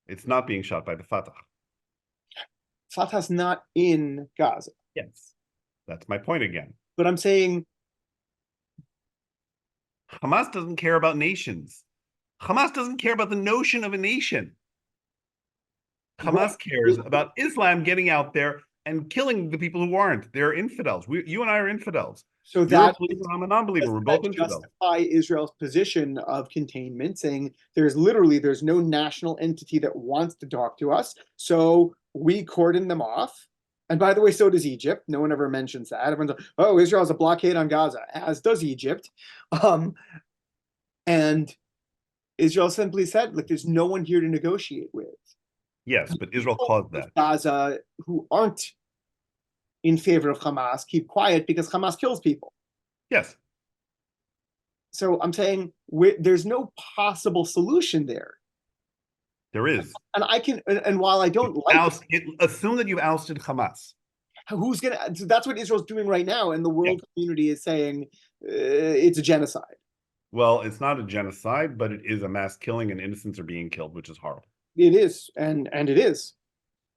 it's not being shot by the Fatah. Fatah's not in Gaza, Yes. That's my point again. but I'm saying Hamas doesn't care about nations. Hamas doesn't care about the notion of a nation. right. Hamas cares about Islam getting out there and killing the people who aren't. They're infidels. You and I are infidels. So You're a that believer, I'm a non-believer. does We're that both infidels. justify Israel's position of containment, saying there's no national entity that wants to talk to us, so we cordon them off. And by the way, so does Egypt. No one ever mentions that. Everyone's like, oh, Israel has a blockade on Gaza, as does Egypt. Um, and Israel simply said, like, there's no one here to negotiate with. Yes, but Israel People caused of that. Gaza who aren't in favor of Hamas keep quiet because Hamas kills people. Yes, So I'm saying there's no possible solution there. there is. And I can, and while I don't like Assume that you've ousted Hamas. who's gonna, that's what Israel's doing right now, and the Yeah. world community is saying it's a genocide. Well, it's not a genocide, but it is a mass killing and innocents are being killed, which is horrible. It is, and it is.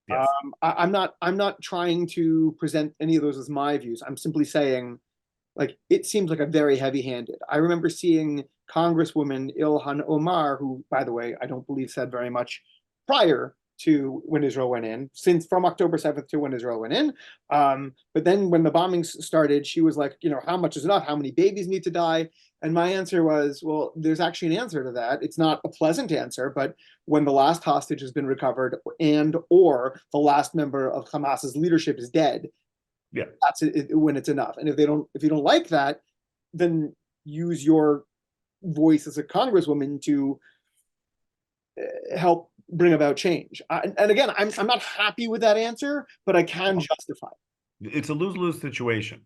Yes. I'm not trying to present any of those as my views. I'm simply saying, like, it seems like a very heavy-handed. I remember seeing Congresswoman Ilhan Omar, who, by the way, I don't believe said very much prior to when Israel went in, since from October 7th to when Israel went in. But then when the bombings started, she was like, how much is enough? How many babies need to die? And my answer was, well, there's actually an answer to that. It's not a pleasant answer, but when the last hostage has been recovered and or the last member of Hamas's leadership is dead, Yeah. that's when it's enough. And if you don't like that, then use your voice as a congresswoman to help bring about change. And again, I'm not happy with that answer, but I can justify it. It's a lose-lose situation.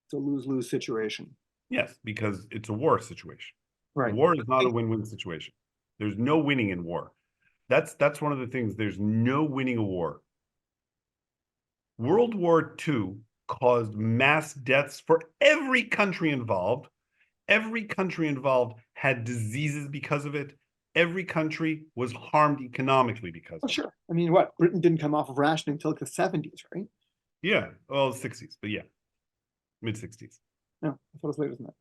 It's a lose-lose situation. Yes, because it's a war situation. Right. War is not a win-win situation. There's no winning in war. That's one of the things. There's no winning a war. World War II caused mass deaths for every country involved. Every country involved had diseases because of it. Every country was harmed economically because Oh, of it. sure. I mean, what? Britain didn't come off of rationing until like the 70s, right? Yeah, well, 60s, but yeah, mid 60s. No, I thought it was later than that.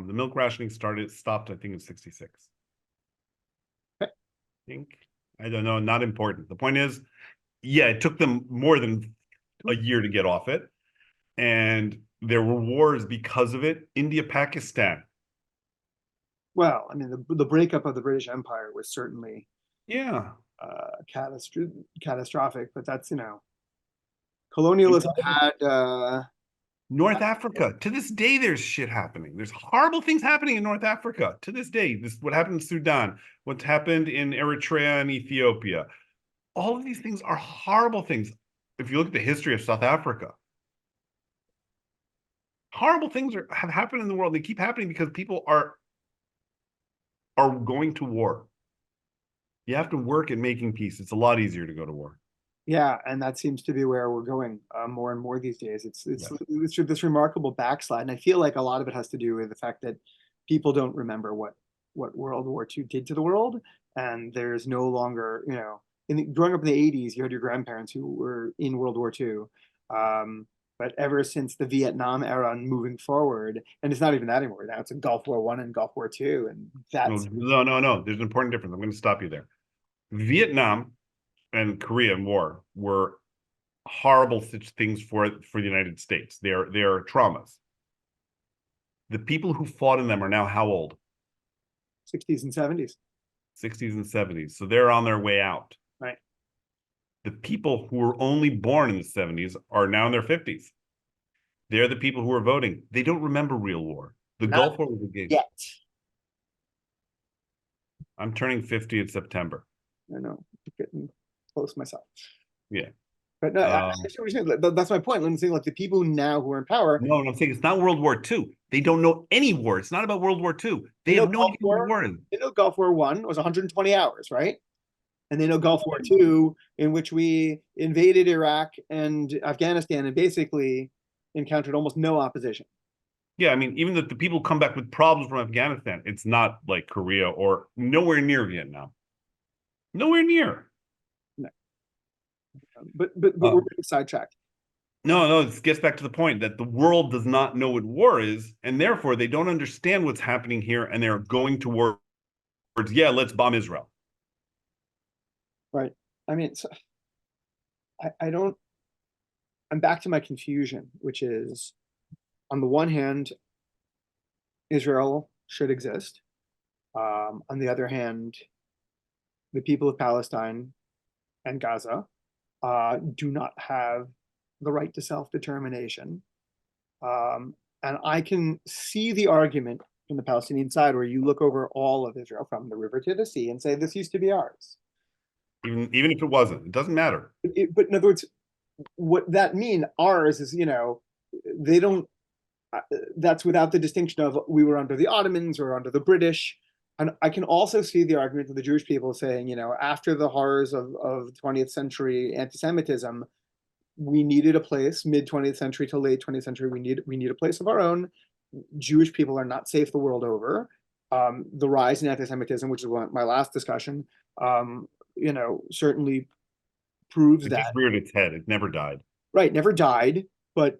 The milk rationing stopped, I think, in 66. Okay. I think. I don't know, not important. The point is, yeah, it took them more than a year to get off it. And there were wars because of it. India, Pakistan. Well, I mean, the breakup of the British Empire was certainly Yeah. catastrophic, but that's, colonialism had North Africa. To this day, there's shit happening. There's horrible things happening in North Africa. To this day, what happened in Sudan, what's happened in Eritrea and Ethiopia. All of these things are horrible things. If you look at the history of South Africa, horrible things have happened in the world. They keep happening because people are going to war. You have to work at making peace. It's a lot easier to go to war. yeah, and that seems to be where we're going more and more these days. Yes. It's this remarkable backslide, and I feel like a lot of it has to do with the fact that people don't remember what World War II did to the world, and there's no longer, growing up in the 80s, you had your grandparents who were in World War II. But ever since the Vietnam era and moving forward, and it's not even that anymore. Now it's in Gulf War One and Gulf War Two, and that's No. There's an important difference. I'm going to stop you there. Vietnam and Korean War were horrible things for the United States. They're traumas. The people who fought in them are now how old? 60s and 70s, 60s and 70s. So they're on their way out. right? The people who were only born in the 70s are now in their 50s. They're the people who are voting. They don't remember real war. The Not Gulf War was a game. yet. I'm turning 50 in September. I know, getting close myself. Yeah. But no, Um, see what you're saying. That's my point. I'm saying like the people now who are in power, no, I'm saying it's not World War II. They don't know any war. It's not about World War II. they They know have no Gulf idea what the War. war is. They know Gulf War One was 120 hours, right? And they know Gulf War Two, in which we invaded Iraq and Afghanistan and basically encountered almost no opposition. Yeah, I mean, even if the people come back with problems from Afghanistan, it's not like Korea or nowhere near Vietnam. Nowhere near. No. But we're Uh, getting sidetracked. no, this gets back to the point that the world does not know what war is, and therefore they don't understand what's happening here, and they're going towards, yeah, let's bomb Israel. Right. I mean, so I don't, I'm back to my confusion, which is on the one hand, Israel should exist. On the other hand, the people of Palestine and Gaza do not have the right to self-determination. And I can see the argument from the Palestinian side where you look over all of Israel from the river to the sea and say, this used to be ours. Even if it wasn't, it doesn't matter. But in other words, what that mean ours is, they don't, that's without the distinction of we were under the Ottomans or under the British. And I can also see the argument of the Jewish people saying, after the horrors of 20th century anti-Semitism, we needed a place, mid 20th century to late 20th century, we need a place of our own. Jewish people are not safe the world over. The rise in anti-Semitism, which is my last discussion, certainly proves It that. just reared its head. It never died. Right, never died, but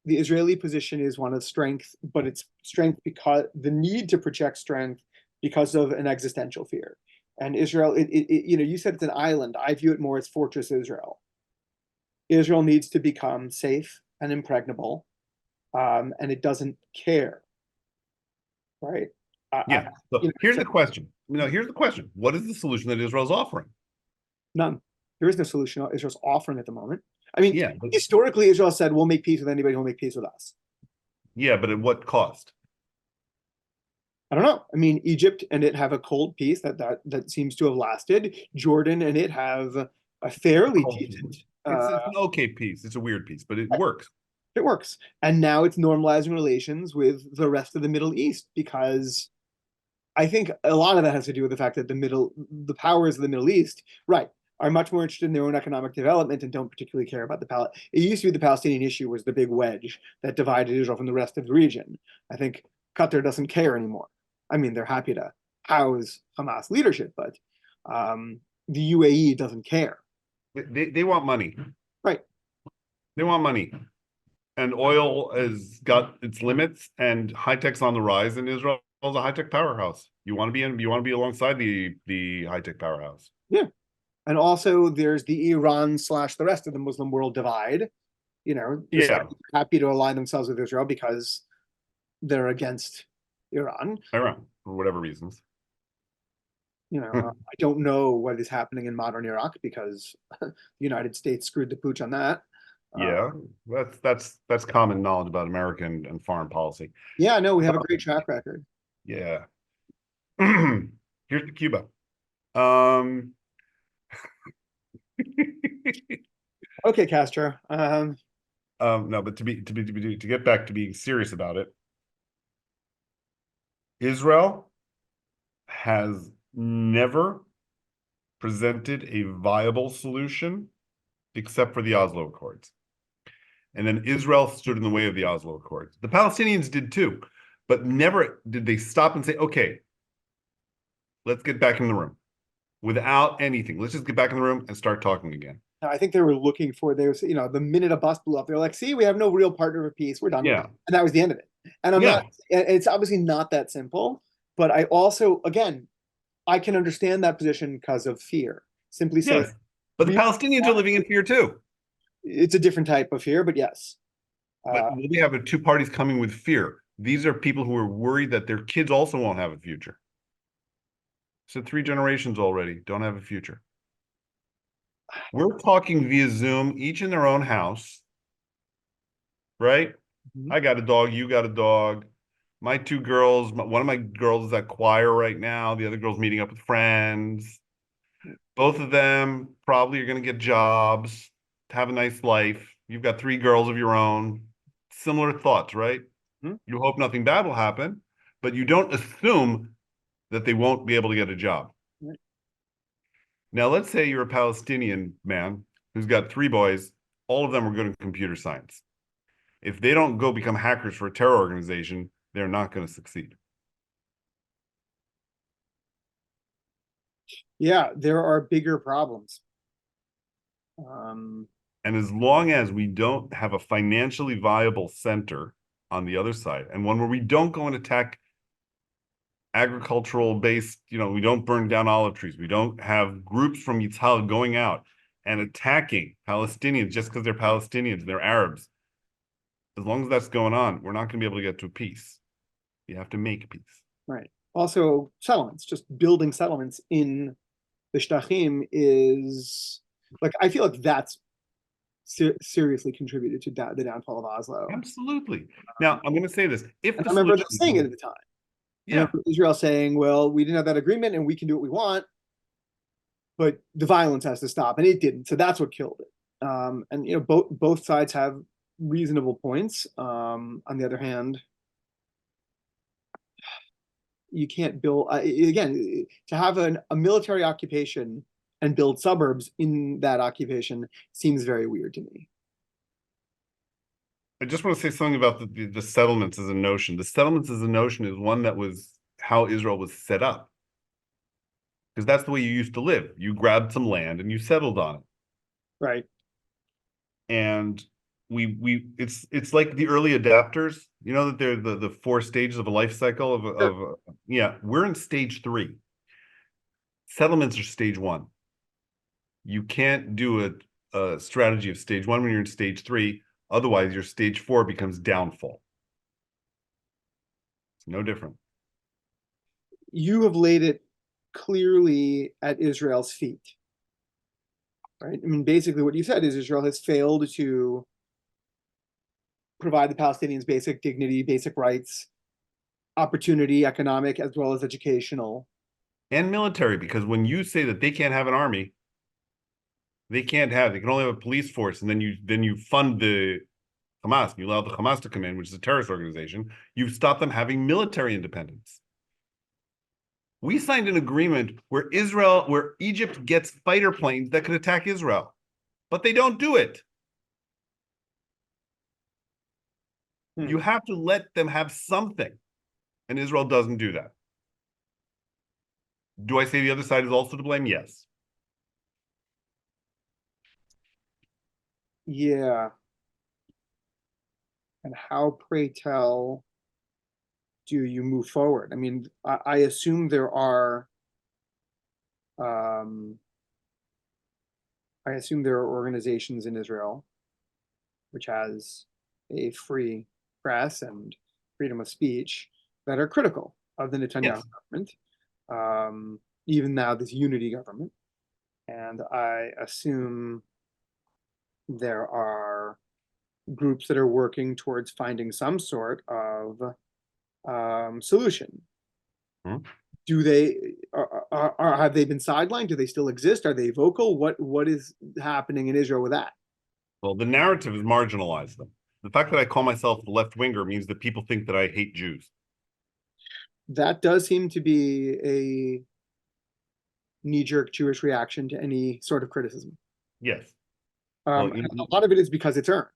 the Israeli position is one of strength, but it's strength because the need to project strength because of an existential fear. And Israel, you said it's an island. I view it more as Fortress Israel. Israel needs to become safe and impregnable, and it doesn't care, right? Yeah. So here's So the question. Here's the question. What is the solution that Israel's offering? none. There is no solution Israel's offering at the moment. I mean, Yeah, but historically, Israel said, we'll make peace with anybody who'll make peace with us. yeah, but at what cost? I don't know. I mean, Egypt and it have a cold peace that seems to have lasted. Jordan and it have a fairly decent. It's an okay piece. It's a weird piece, but it works. It works, and now it's normalizing relations with the rest of the Middle East because I think a lot of that has to do with the fact that the powers of the Middle East, right, are much more interested in their own economic development and don't particularly care about It used to be the Palestinian issue was the big wedge that divided Israel from the rest of the region. I think Qatar doesn't care anymore. I mean, they're happy to house Hamas leadership, but the UAE doesn't care. They want money. Right. They want money. And oil has got its limits, and high tech's on the rise, and Israel is a high tech powerhouse. You want to be alongside the high tech powerhouse. Yeah. And also there's the Iran slash the rest of the Muslim world divide. The Yeah, Saudis are happy to align themselves with Israel because they're against Iran. Iran for whatever reasons. I don't know what is happening in modern Iraq because the United States screwed the pooch on that. Uh, Yeah, that's common knowledge about American and foreign policy. yeah, no, we have a great track record. Yeah. Here's the Cuba. Um, Okay, Castro. no, but to get back to being serious about it, Israel has never presented a viable solution except for the Oslo Accords. And then Israel stood in the way of the Oslo Accords. The Palestinians did too, but never did they stop and say, okay, let's get back in the room without anything. Let's just get back in the room and start talking again. I think they were looking for the minute a bus blew up, they're like, see, we have no real partner of peace. We're done with Yeah. it. And that was the end of it. And I'm Yeah. not, it's obviously not that simple, but I also, again, I can understand that position because of fear. Simply say, Yes. But the Palestinians are living in fear too. it's a different type of fear, but yes. But we have two parties coming with fear. These are people who are worried that their kids also won't have a future. So 3 generations already don't have a future. We're talking via Zoom, each in their own house, right? Mhm. I got a dog, you got a dog. My two girls, one of my girls is at choir right now. The other girl's meeting up with friends. Both of them probably are going to get jobs. have a nice life. You've got three girls of your own. Similar thoughts, right? Hmm? You hope nothing bad will happen, but you don't assume that they won't be able to get a job. Right. Now, let's say you're a Palestinian man who's got three boys, all of them are good in computer science. If they don't go become hackers for a terror organization, they're not going to succeed. Yeah, there are bigger problems. Um, And as long as we don't have a financially viable center on the other side, and one where we don't go and attack agricultural based, we don't burn down olive trees. We don't have groups from Yitzhak going out and attacking Palestinians just because they're Palestinians and they're Arabs. As long as that's going on, we're not going to be able to get to peace. You have to make peace. right. Also, settlements, just building settlements in the Shtachim is like, I feel like that's seriously contributed to the downfall of Oslo. Absolutely. Now, I'm going to say this. If And the I remember them solution, saying it at the time. I yeah, remember Israel saying, well, we didn't have that agreement and we can do what we want, but the violence has to stop. And it didn't. So that's what killed it. And, both sides have reasonable points. On the other hand, you can't build, again, to have a military occupation and build suburbs in that occupation seems very weird to me. I just want to say something about the settlements as a notion. The settlements as a notion is one that was how Israel was set up. Because that's the way you used to live. You grabbed some land and you settled on it. Right. And it's like the early adapters, that they're the four stages of a life cycle Sure. yeah, we're in stage 3. Settlements are stage 1. You can't do a strategy of stage 1 when you're in stage 3. Otherwise, your stage 4 becomes downfall. It's no different. You have laid it clearly at Israel's feet, right? I mean, basically, what you said is Israel has failed to provide the Palestinians basic dignity, basic rights, opportunity, economic as well as educational. And military, because when you say that they can't have an army, they can only have a police force, and then you fund the Hamas, and you allow the Hamas to come in, which is a terrorist organization. You've stopped them having military independence. We signed an agreement where Egypt gets fighter planes that could attack Israel, but they don't do it. Hmm. You have to let them have something, and Israel doesn't do that. Do I say the other side is also to blame? Yes. Yeah. And how, pray tell, do you move forward? I mean, I assume there are um, organizations in Israel which has a free press and freedom of speech that are critical of the Netanyahu Yes. government, even now this unity government. And I assume there are groups that are working towards finding some sort of solution. Hmm? Do they have they been sidelined? Do they still exist? Are they vocal? What is happening in Israel with that? Well, the narrative has marginalized them. The fact that I call myself a left winger means that people think that I hate Jews. That does seem to be a knee-jerk Jewish reaction to any sort of criticism. Yes. Well, And a lot of it is because it's earned.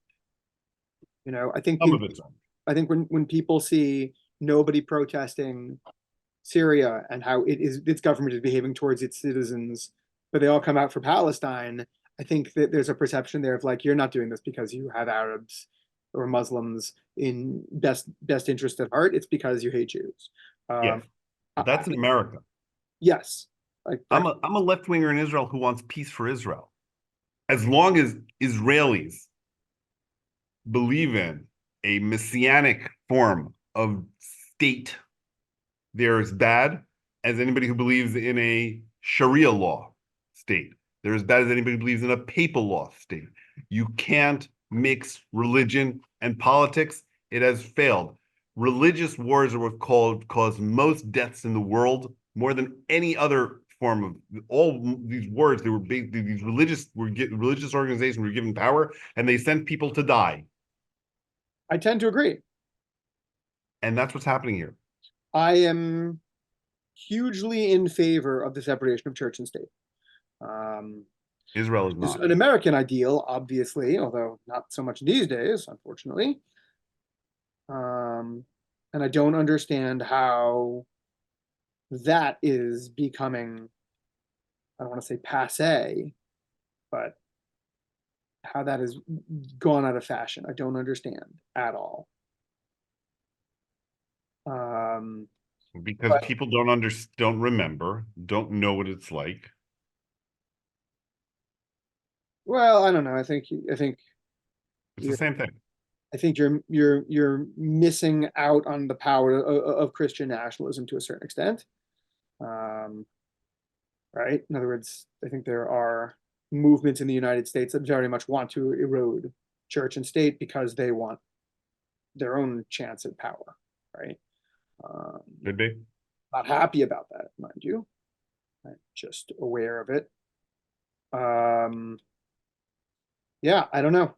I think some of it's when people see nobody protesting Syria and how its government is behaving towards its citizens, but they all come out for Palestine. I think that there's a perception there of like you're not doing this because you have Arabs or Muslims in best interest at heart. It's because you hate Jews. yes, Um, but that's in America. yes, like that. I'm a left winger in Israel who wants peace for Israel. As long as Israelis believe in a messianic form of state, they're as bad as anybody who believes in a Sharia law state. They're as bad as anybody who believes in a papal law state. You can't mix religion and politics. It has failed. Religious wars are what cause most deaths in the world, more than any other form of all these words. They were big, these religious organizations were given power, and they sent people to die. I tend to agree. And that's what's happening here. I am hugely in favor of the separation of church and state. Um, Israel is is not. an American ideal, obviously, although not so much these days, unfortunately. Um, and I don't understand how that is becoming, I don't want to say passe, but how that has gone out of fashion. I don't understand at all. Um, Because but people don't remember, don't know what it's like. well, I don't know. It's the you're same thing. I think you're missing out on the power of Christian nationalism to a certain extent. Um, right? In other words, I think there are movements in the United States that very much want to erode church and state because they want their own chance at power, right? Um, Could be. Not happy about that, mind you. I'm just aware of it. Um, yeah, I don't know.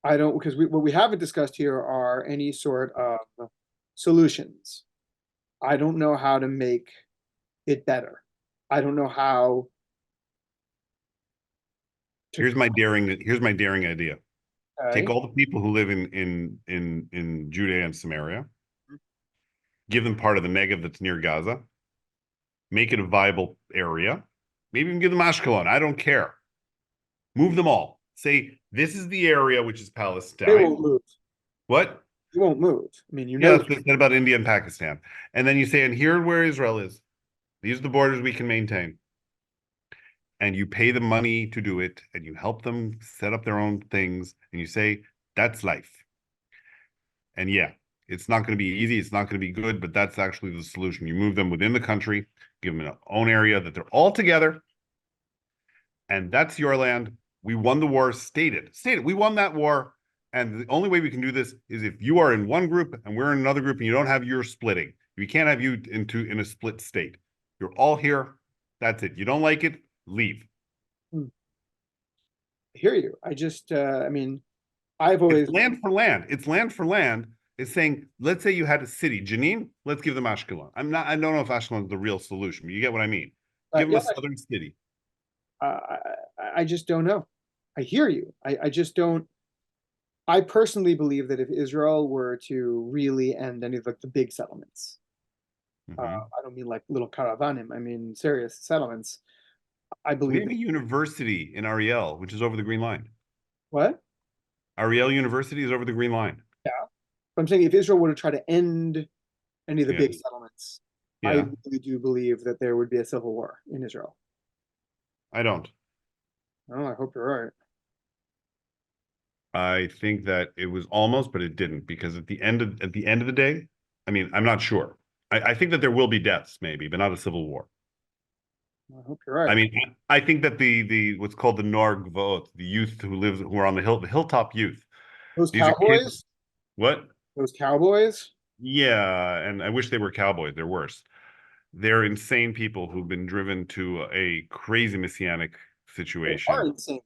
I don't because what we haven't discussed here are any sort of solutions. I don't know how to make it better. I don't know how to. Here's my daring idea. Take Okay. all the people who live in Judea and Samaria, give them part of the Negev that's near Gaza, make it a viable area, maybe even give them Ashkelon. I don't care. Move them all. Say this is the area which is They won't Palestine. move. What? They won't move. I mean, you Yeah, know. that's what they said about India and Pakistan. And then you say, and here where Israel is. These are the borders we can maintain. And you pay them money to do it, and you help them set up their own things, and you say, that's life. And yeah, it's not going to be easy. It's not going to be good, but that's actually the solution. You move them within the country, give them an own area that they're all together, and that's your land. We won the war, stated. We won that war. And the only way we can do this is if you are in one group and we're in another group and you don't have your splitting. We can't have you in a split state. You're all here. That's it. You don't like it, leave. I hear you. I mean, I've It's always, land for land. It's land for land. It's saying, let's say you had a city, Jenin, let's give them Ashkelon. I don't know if Ashkelon is the real solution, but you get what I mean. Give them yeah, a southern city. I just don't know. I hear you. I just don't. I personally believe that if Israel were to really end any of like the big settlements, Mhm. I don't mean like little caravanim. I mean serious settlements. I We believe have that. a university in Ariel, which is over the Green Line. What? Ariel University is over the Green Line. Yeah. But I'm saying if Israel were to try to end any of the Yeah. big settlements, I Yeah. really do believe that there would be a civil war in Israel. I don't. Oh, I hope you're right. I think that it was almost, but it didn't, because at the end of the day, I mean, I'm not sure. I think that there will be deaths, maybe, but not a civil war. I hope you're I right. mean, I think that the what's called the Nor Gvot, the youth who are on the hilltop youth. Those These are kids. cowboys, What? those cowboys, Yeah, and I wish they were cowboys. They're worse. They're insane people who've been driven to a crazy messianic they are situation. insane.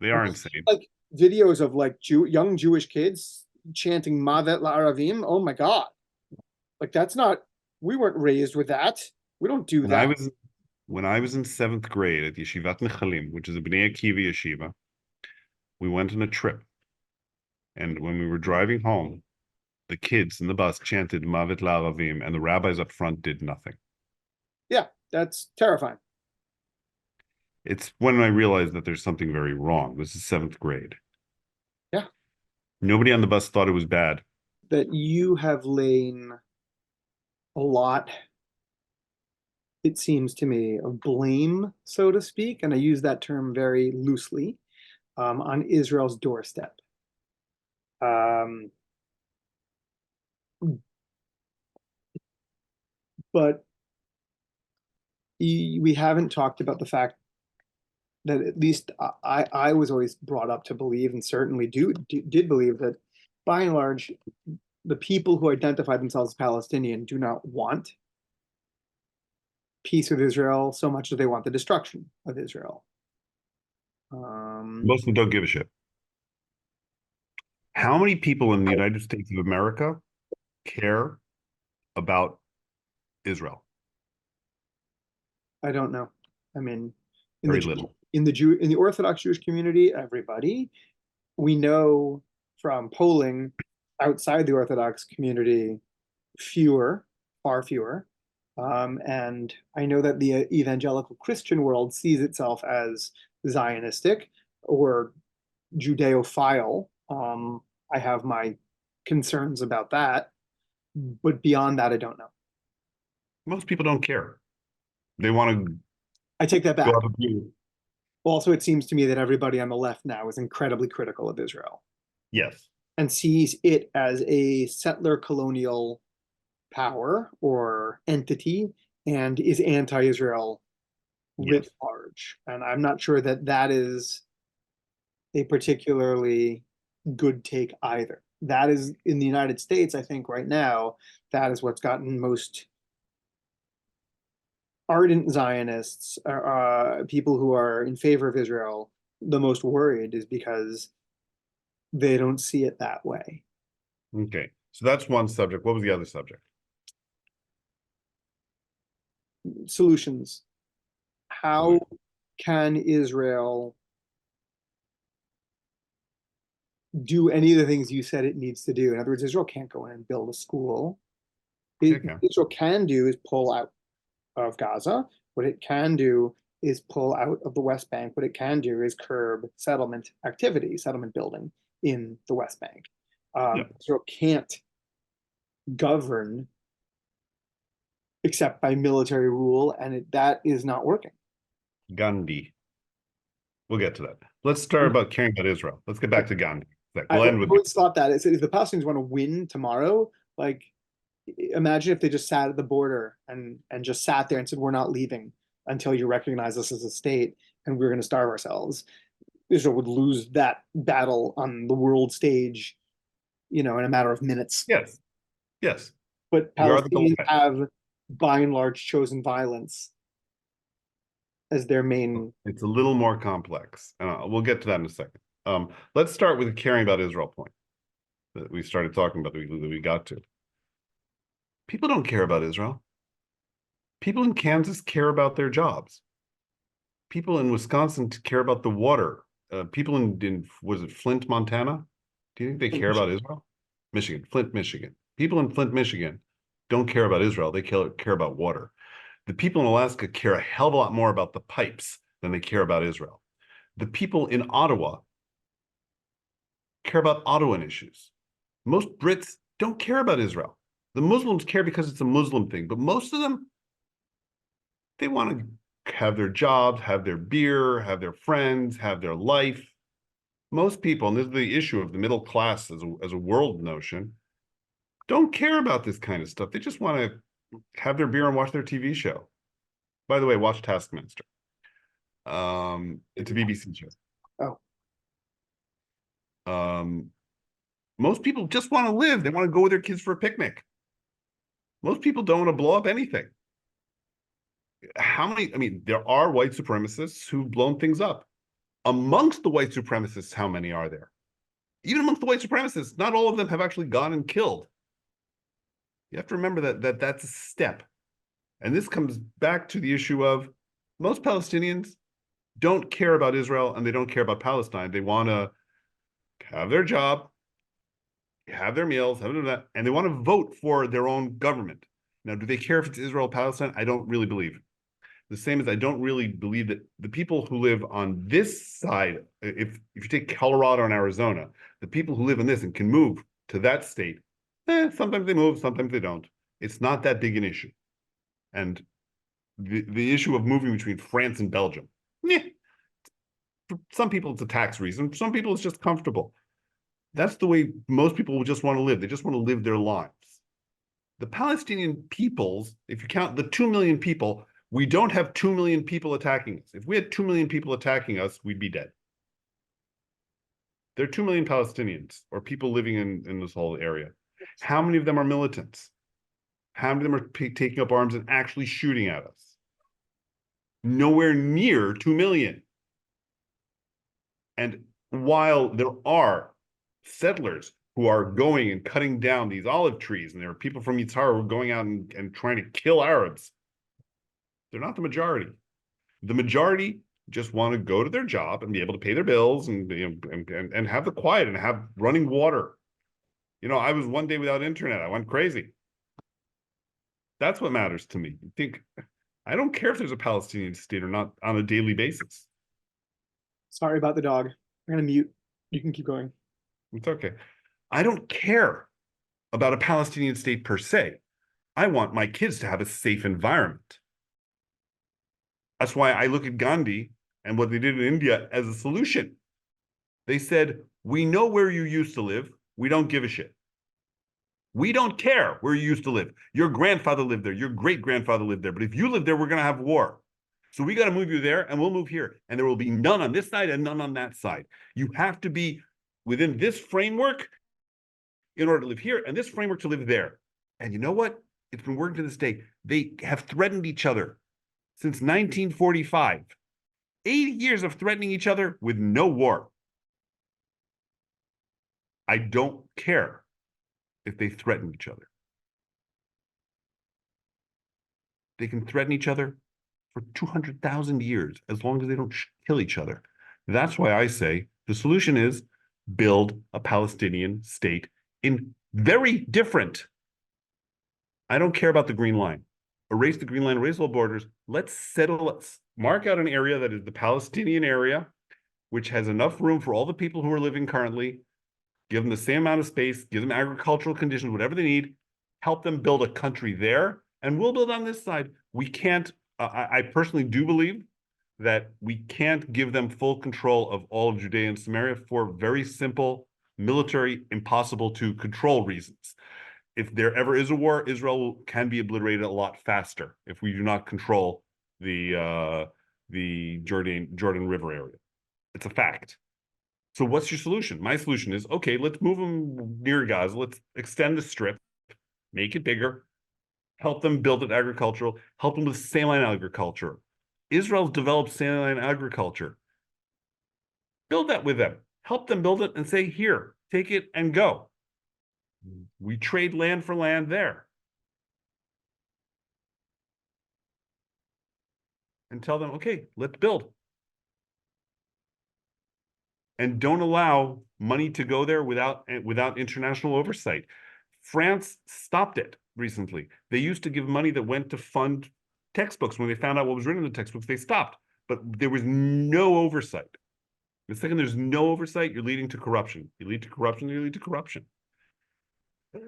They Have are you seen insane. like videos of like young Jewish kids chanting Mavet LaAravim? Oh my God. Like that's not, we weren't raised with that. We don't do When I that. was when I was in seventh grade at Yeshivat Nechalim, which is a Bnei Akiva yeshiva, we went on a trip, and when we were driving home, the kids in the bus chanted Mavet LaAravim, and the rabbis up front did nothing. Yeah, that's terrifying. It's when I realized that there's something very wrong. This is seventh grade. Yeah. Nobody on the bus thought it was bad. That you have lain a lot, it seems to me, of blame, so to speak, and I use that term very loosely, on Israel's doorstep. Um, but we haven't talked about the fact that at least I was always brought up to believe, and certainly did believe that by and large, the people who identify themselves as Palestinian do not want peace with Israel so much as they want the destruction of Israel. Most of them don't give a shit. How many people in the United States of America care about Israel? I don't know. I mean, in Very the little. in the Orthodox Jewish community, everybody. We know from polling outside the Orthodox community, fewer, far fewer. And I know that the evangelical Christian world sees itself as Zionistic or Judeophile. I have my concerns about that, but beyond that, I don't know. Most people don't care. They want to I take that go back. out and do. Also, it seems to me that everybody on the left now is incredibly critical of Israel Yes. and sees it as a settler colonial power or entity and is anti-Israel writ Yes. large. And I'm not sure that that is a particularly good take either. That is in the United States, I think right now, that is what's gotten most ardent Zionists, people who are in favor of Israel, the most worried is because they don't see it that way. Okay. So that's one subject. What was the other subject? Solutions. How Solution. can Israel do any of the things you said it needs to do? In other words, Israel can't go in and build a school. Okay. Israel can do is pull out of Gaza. What it can do is pull out of the West Bank. What it can do is curb settlement activity, settlement building in the West Bank. Yeah. Israel can't govern except by military rule, and that is not working. Gandhi. We'll get to that. Let's start about caring about Israel. Let's get back to Gandhi. I We'll end with always thought that if the Palestinians want to win tomorrow, like imagine if they just sat at the border and just sat there and said, "We're not leaving until you recognize us as a state, and we're going to starve ourselves." Israel would lose that battle on the world stage, in a matter of minutes. yes. Yes. But We are the Palestinians belligerent. have, by and large, chosen violence as their main. It's a little more complex. We'll get to that in a second. Let's start with the caring about Israel point that we started talking about that we got to. People don't care about Israel. People in Kansas care about their jobs. People in Wisconsin care about the water. People in was it Flint, Montana? Do you think they care about Israel? Michigan, Flint, Michigan. People in Flint, Michigan don't care about Israel. They care about water. The people in Alaska care a hell of a lot more about the pipes than they care about Israel. The people in Ottawa care about Ottawan issues. Most Brits don't care about Israel. The Muslims care because it's a Muslim thing, but most of them, they want to have their jobs, have their beer, have their friends, have their life. Most people, and this is the issue of the middle class as a world notion, don't care about this kind of stuff. They just want to have their beer and watch their TV show. By the way, watch Taskmaster. It's a BBC show. Oh, Most people just want to live. They want to go with their kids for a picnic. Most people don't want to blow up anything. How many? I mean, there are white supremacists who've blown things up. Amongst the white supremacists, how many are there? Even amongst the white supremacists, not all of them have actually gone and killed. You have to remember that that's a step. And this comes back to the issue of most Palestinians don't care about Israel and they don't care about Palestine. They want to have their job, have their meals, have that, and they want to vote for their own government. Now, do they care if it's Israel or Palestine? I don't really believe it. The same as I don't really believe that the people who live on this side, if you take Colorado and Arizona, the people who live in this and can move to that state, sometimes they move, sometimes they don't. It's not that big an issue. And the issue of moving between France and Belgium, for some people it's a tax reason, for some people it's just comfortable. That's the way most people will just want to live. They just want to live their lives. The Palestinian peoples, if you count the 2 million people, we don't have 2 million people attacking us. If we had 2 million people attacking us, we'd be dead. There are 2 million Palestinians or people living in this whole area. How many of them are militants? How many of them are taking up arms and actually shooting at us? nowhere near 2 million. And while there are settlers who are going and cutting down these olive trees, and there are people from Yitzhar who are going out and trying to kill Arabs, they're not the majority. The majority just want to go to their job and be able to pay their bills and and have the quiet and have running water. I was one day without internet. I went crazy. That's what matters to me. I don't care if there's a Palestinian state or not on a daily basis. Sorry about the dog. I'm gonna mute. You can keep going. It's okay. I don't care about a Palestinian state per se. I want my kids to have a safe environment. That's why I look at Gandhi and what they did in India as a solution. They said, we know where you used to live. We don't give a shit. We don't care where you used to live. Your grandfather lived there. Your great-grandfather lived there. But if you live there, we're going to have war. So we got to move you there and we'll move here. And there will be none on this side and none on that side. You have to be within this framework in order to live here and this framework to live there. And you know what? It's been working to this day. They have threatened each other since 1945. 80 years of threatening each other with no war. I don't care if they threaten each other. They can threaten each other for 200,000 years as long as they don't kill each other. That's why I say the solution is build a Palestinian state in very different. I don't care about the green line. Erase the green line, erase all borders. Let's mark out an area that is the Palestinian area, which has enough room for all the people who are living currently, give them the same amount of space, give them agricultural conditions, whatever they need, help them build a country there, and we'll build on this side. We can't, I personally do believe that we can't give them full control of all of Judea and Samaria for very simple military, impossible to control reasons. If there ever is a war, Israel can be obliterated a lot faster if we do not control the Jordan River area. It's a fact. So what's your solution? My solution is, okay, let's move them near Gaza. Let's extend the strip, make it bigger, help them build it agricultural, help them with saline agriculture. Israel's developed saline agriculture. Build that with them. Help them build it and say, here, take it and go. We trade land for land there. And tell them, okay, let's build. And don't allow money to go there without international oversight. France stopped it recently. They used to give money that went to fund textbooks. When they found out what was written in the textbooks, they stopped. But there was no oversight. The second there's no oversight, you're leading to corruption. You lead to corruption, you lead to corruption. I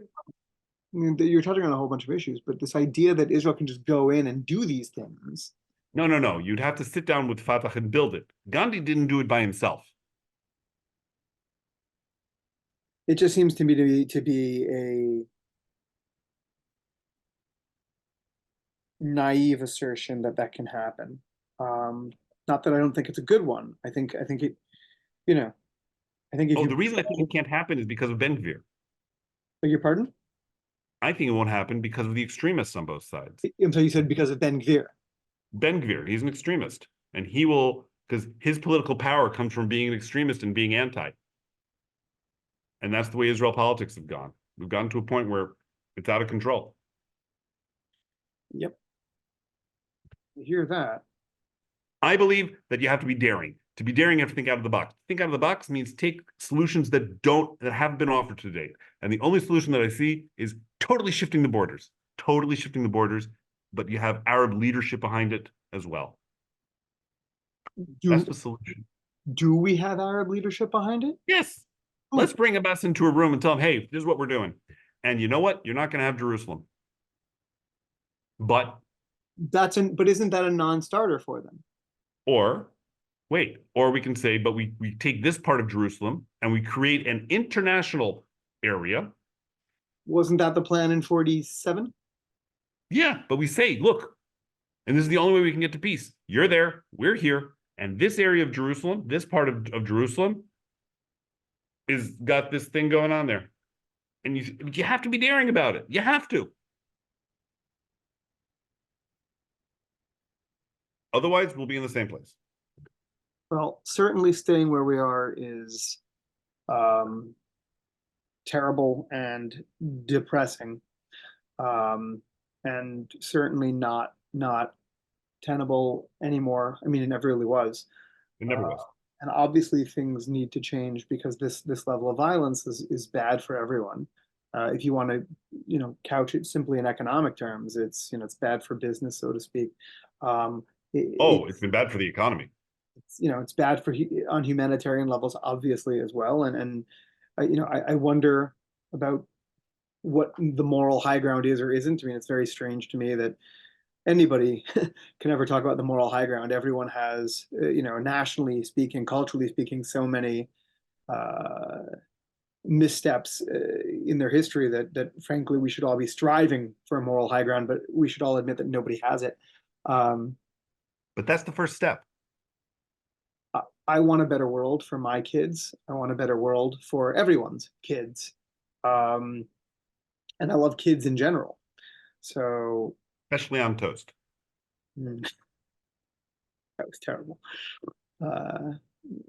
mean, you're touching on a whole bunch of issues, but this idea that Israel can just go in and do these things. No. You'd have to sit down with Fatah and build it. Gandhi didn't do it by himself. It just seems to me to be a naive assertion that that can happen. Not that I don't think it's a good one. I think it, you know, I think if you, The reason I think it can't happen is because of Ben Gvir. beg your pardon? I think it won't happen because of the extremists on both sides. So you said because of Ben Gvir. Ben Gvir, he's an extremist, and he will, because his political power comes from being an extremist and being anti. And that's the way Israel politics have gone. We've gotten to a point where it's out of control. Yep. I hear that. I believe that you have to be daring. To be daring, you have to think out of the box. Think out of the box means take solutions that haven't been offered to date. And the only solution that I see is totally shifting the borders. Totally shifting the borders, but you have Arab leadership behind it as well. That's the solution. Do we have Arab leadership behind it? Yes. Let's bring Abbas into a room and tell him, hey, this is what we're doing. And you know what? You're not going to have Jerusalem. But isn't that a non-starter for them? Or we can say, but we take this part of Jerusalem and we create an international area. Wasn't that the plan in 47? Yeah, but we say, look, and this is the only way we can get to peace. You're there, we're here, and this area of Jerusalem, this part of Jerusalem is got this thing going on there. And you have to be daring about it. You have to. Otherwise, we'll be in the same place. Well, certainly staying where we are is um, terrible and depressing, um, and certainly not tenable anymore. I mean, it never really was. It never Uh, was. and obviously, things need to change because this level of violence is bad for everyone. If you want to, couch it simply in economic terms, it's bad for business, so to speak. Um, it, Oh, it's been bad for the economy. it's bad for on humanitarian levels, obviously as well. And I wonder about what the moral high ground is or isn't. I mean, it's very strange to me that anybody can ever talk about the moral high ground. Everyone has, nationally speaking, culturally speaking, so many uh, missteps in their history that frankly we should all be striving for a moral high ground, but we should all admit that nobody has it. Um, But that's the first step. I want a better world for my kids. I want a better world for everyone's kids. Um, and I love kids in general. So Especially on toast. that was terrible. Uh,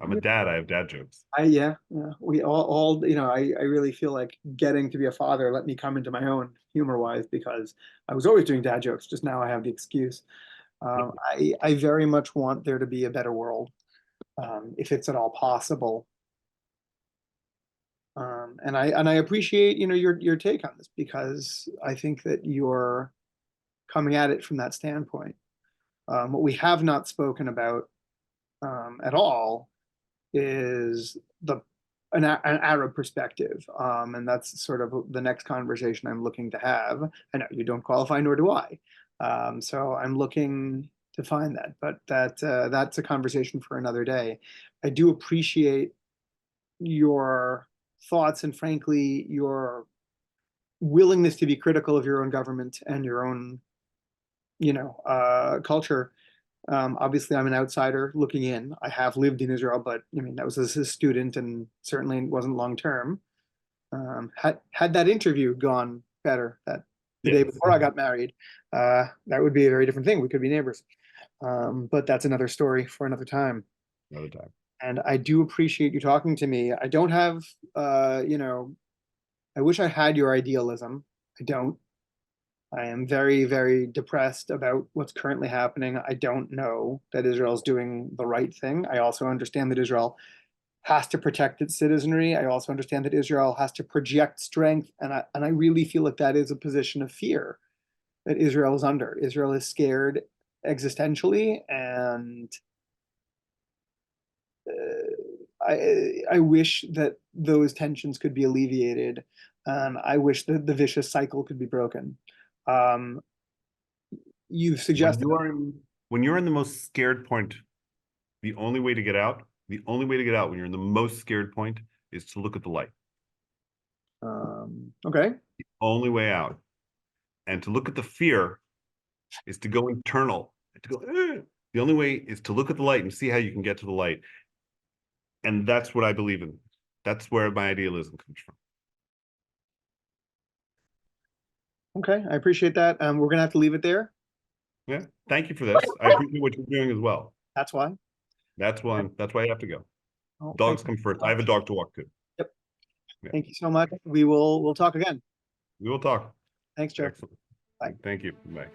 I'm a dad. I have dad jokes. yeah, we all, I really feel like getting to be a father let me come into my own humor wise because I was always doing dad jokes. Just now I have the excuse. I very much want there to be a better world, if it's at all possible. And I appreciate, your take on this because I think that you're coming at it from that standpoint. What we have not spoken about at all is an Arab perspective, and that's sort of the next conversation I'm looking to have. I know you don't qualify, nor do I. So I'm looking to find that, but that's a conversation for another day. I do appreciate your thoughts and frankly your willingness to be critical of your own government and your own culture. Obviously I'm an outsider looking in. I have lived in Israel, but I mean that was as a student and certainly wasn't long term. Had that interview gone better that the day Yes. before I got married, that would be a very different thing. We could be neighbors. But that's another story for another time. Another time. And I do appreciate you talking to me. I don't have, I wish I had your idealism. I don't. I am very, very depressed about what's currently happening. I don't know that Israel's doing the right thing. I also understand that Israel has to protect its citizenry. I also understand that Israel has to project strength, and I really feel like that is a position of fear that Israel is under. Israel is scared existentially, and I wish that those tensions could be alleviated, and I wish that the vicious cycle could be broken. Um, you've When suggested, you're in the most scared point, the only way to get out when you're in the most scared point is to look at the light. okay, Only way out. And to look at the fear is to go internal. To go, eh. The only way is to look at the light and see how you can get to the light. And that's what I believe in. That's where my idealism comes from. okay, I appreciate that. We're gonna have to leave it there. Yeah. Thank you for this. I appreciate what you're doing as well. That's why. That's why I have to go. Well, thank Dogs you come so first. I have a much. dog to walk too. Yep. Yeah. Thank you so much. We'll talk again. We will talk. Thanks, Joe. Excellent. Bye. Thank you. Bye.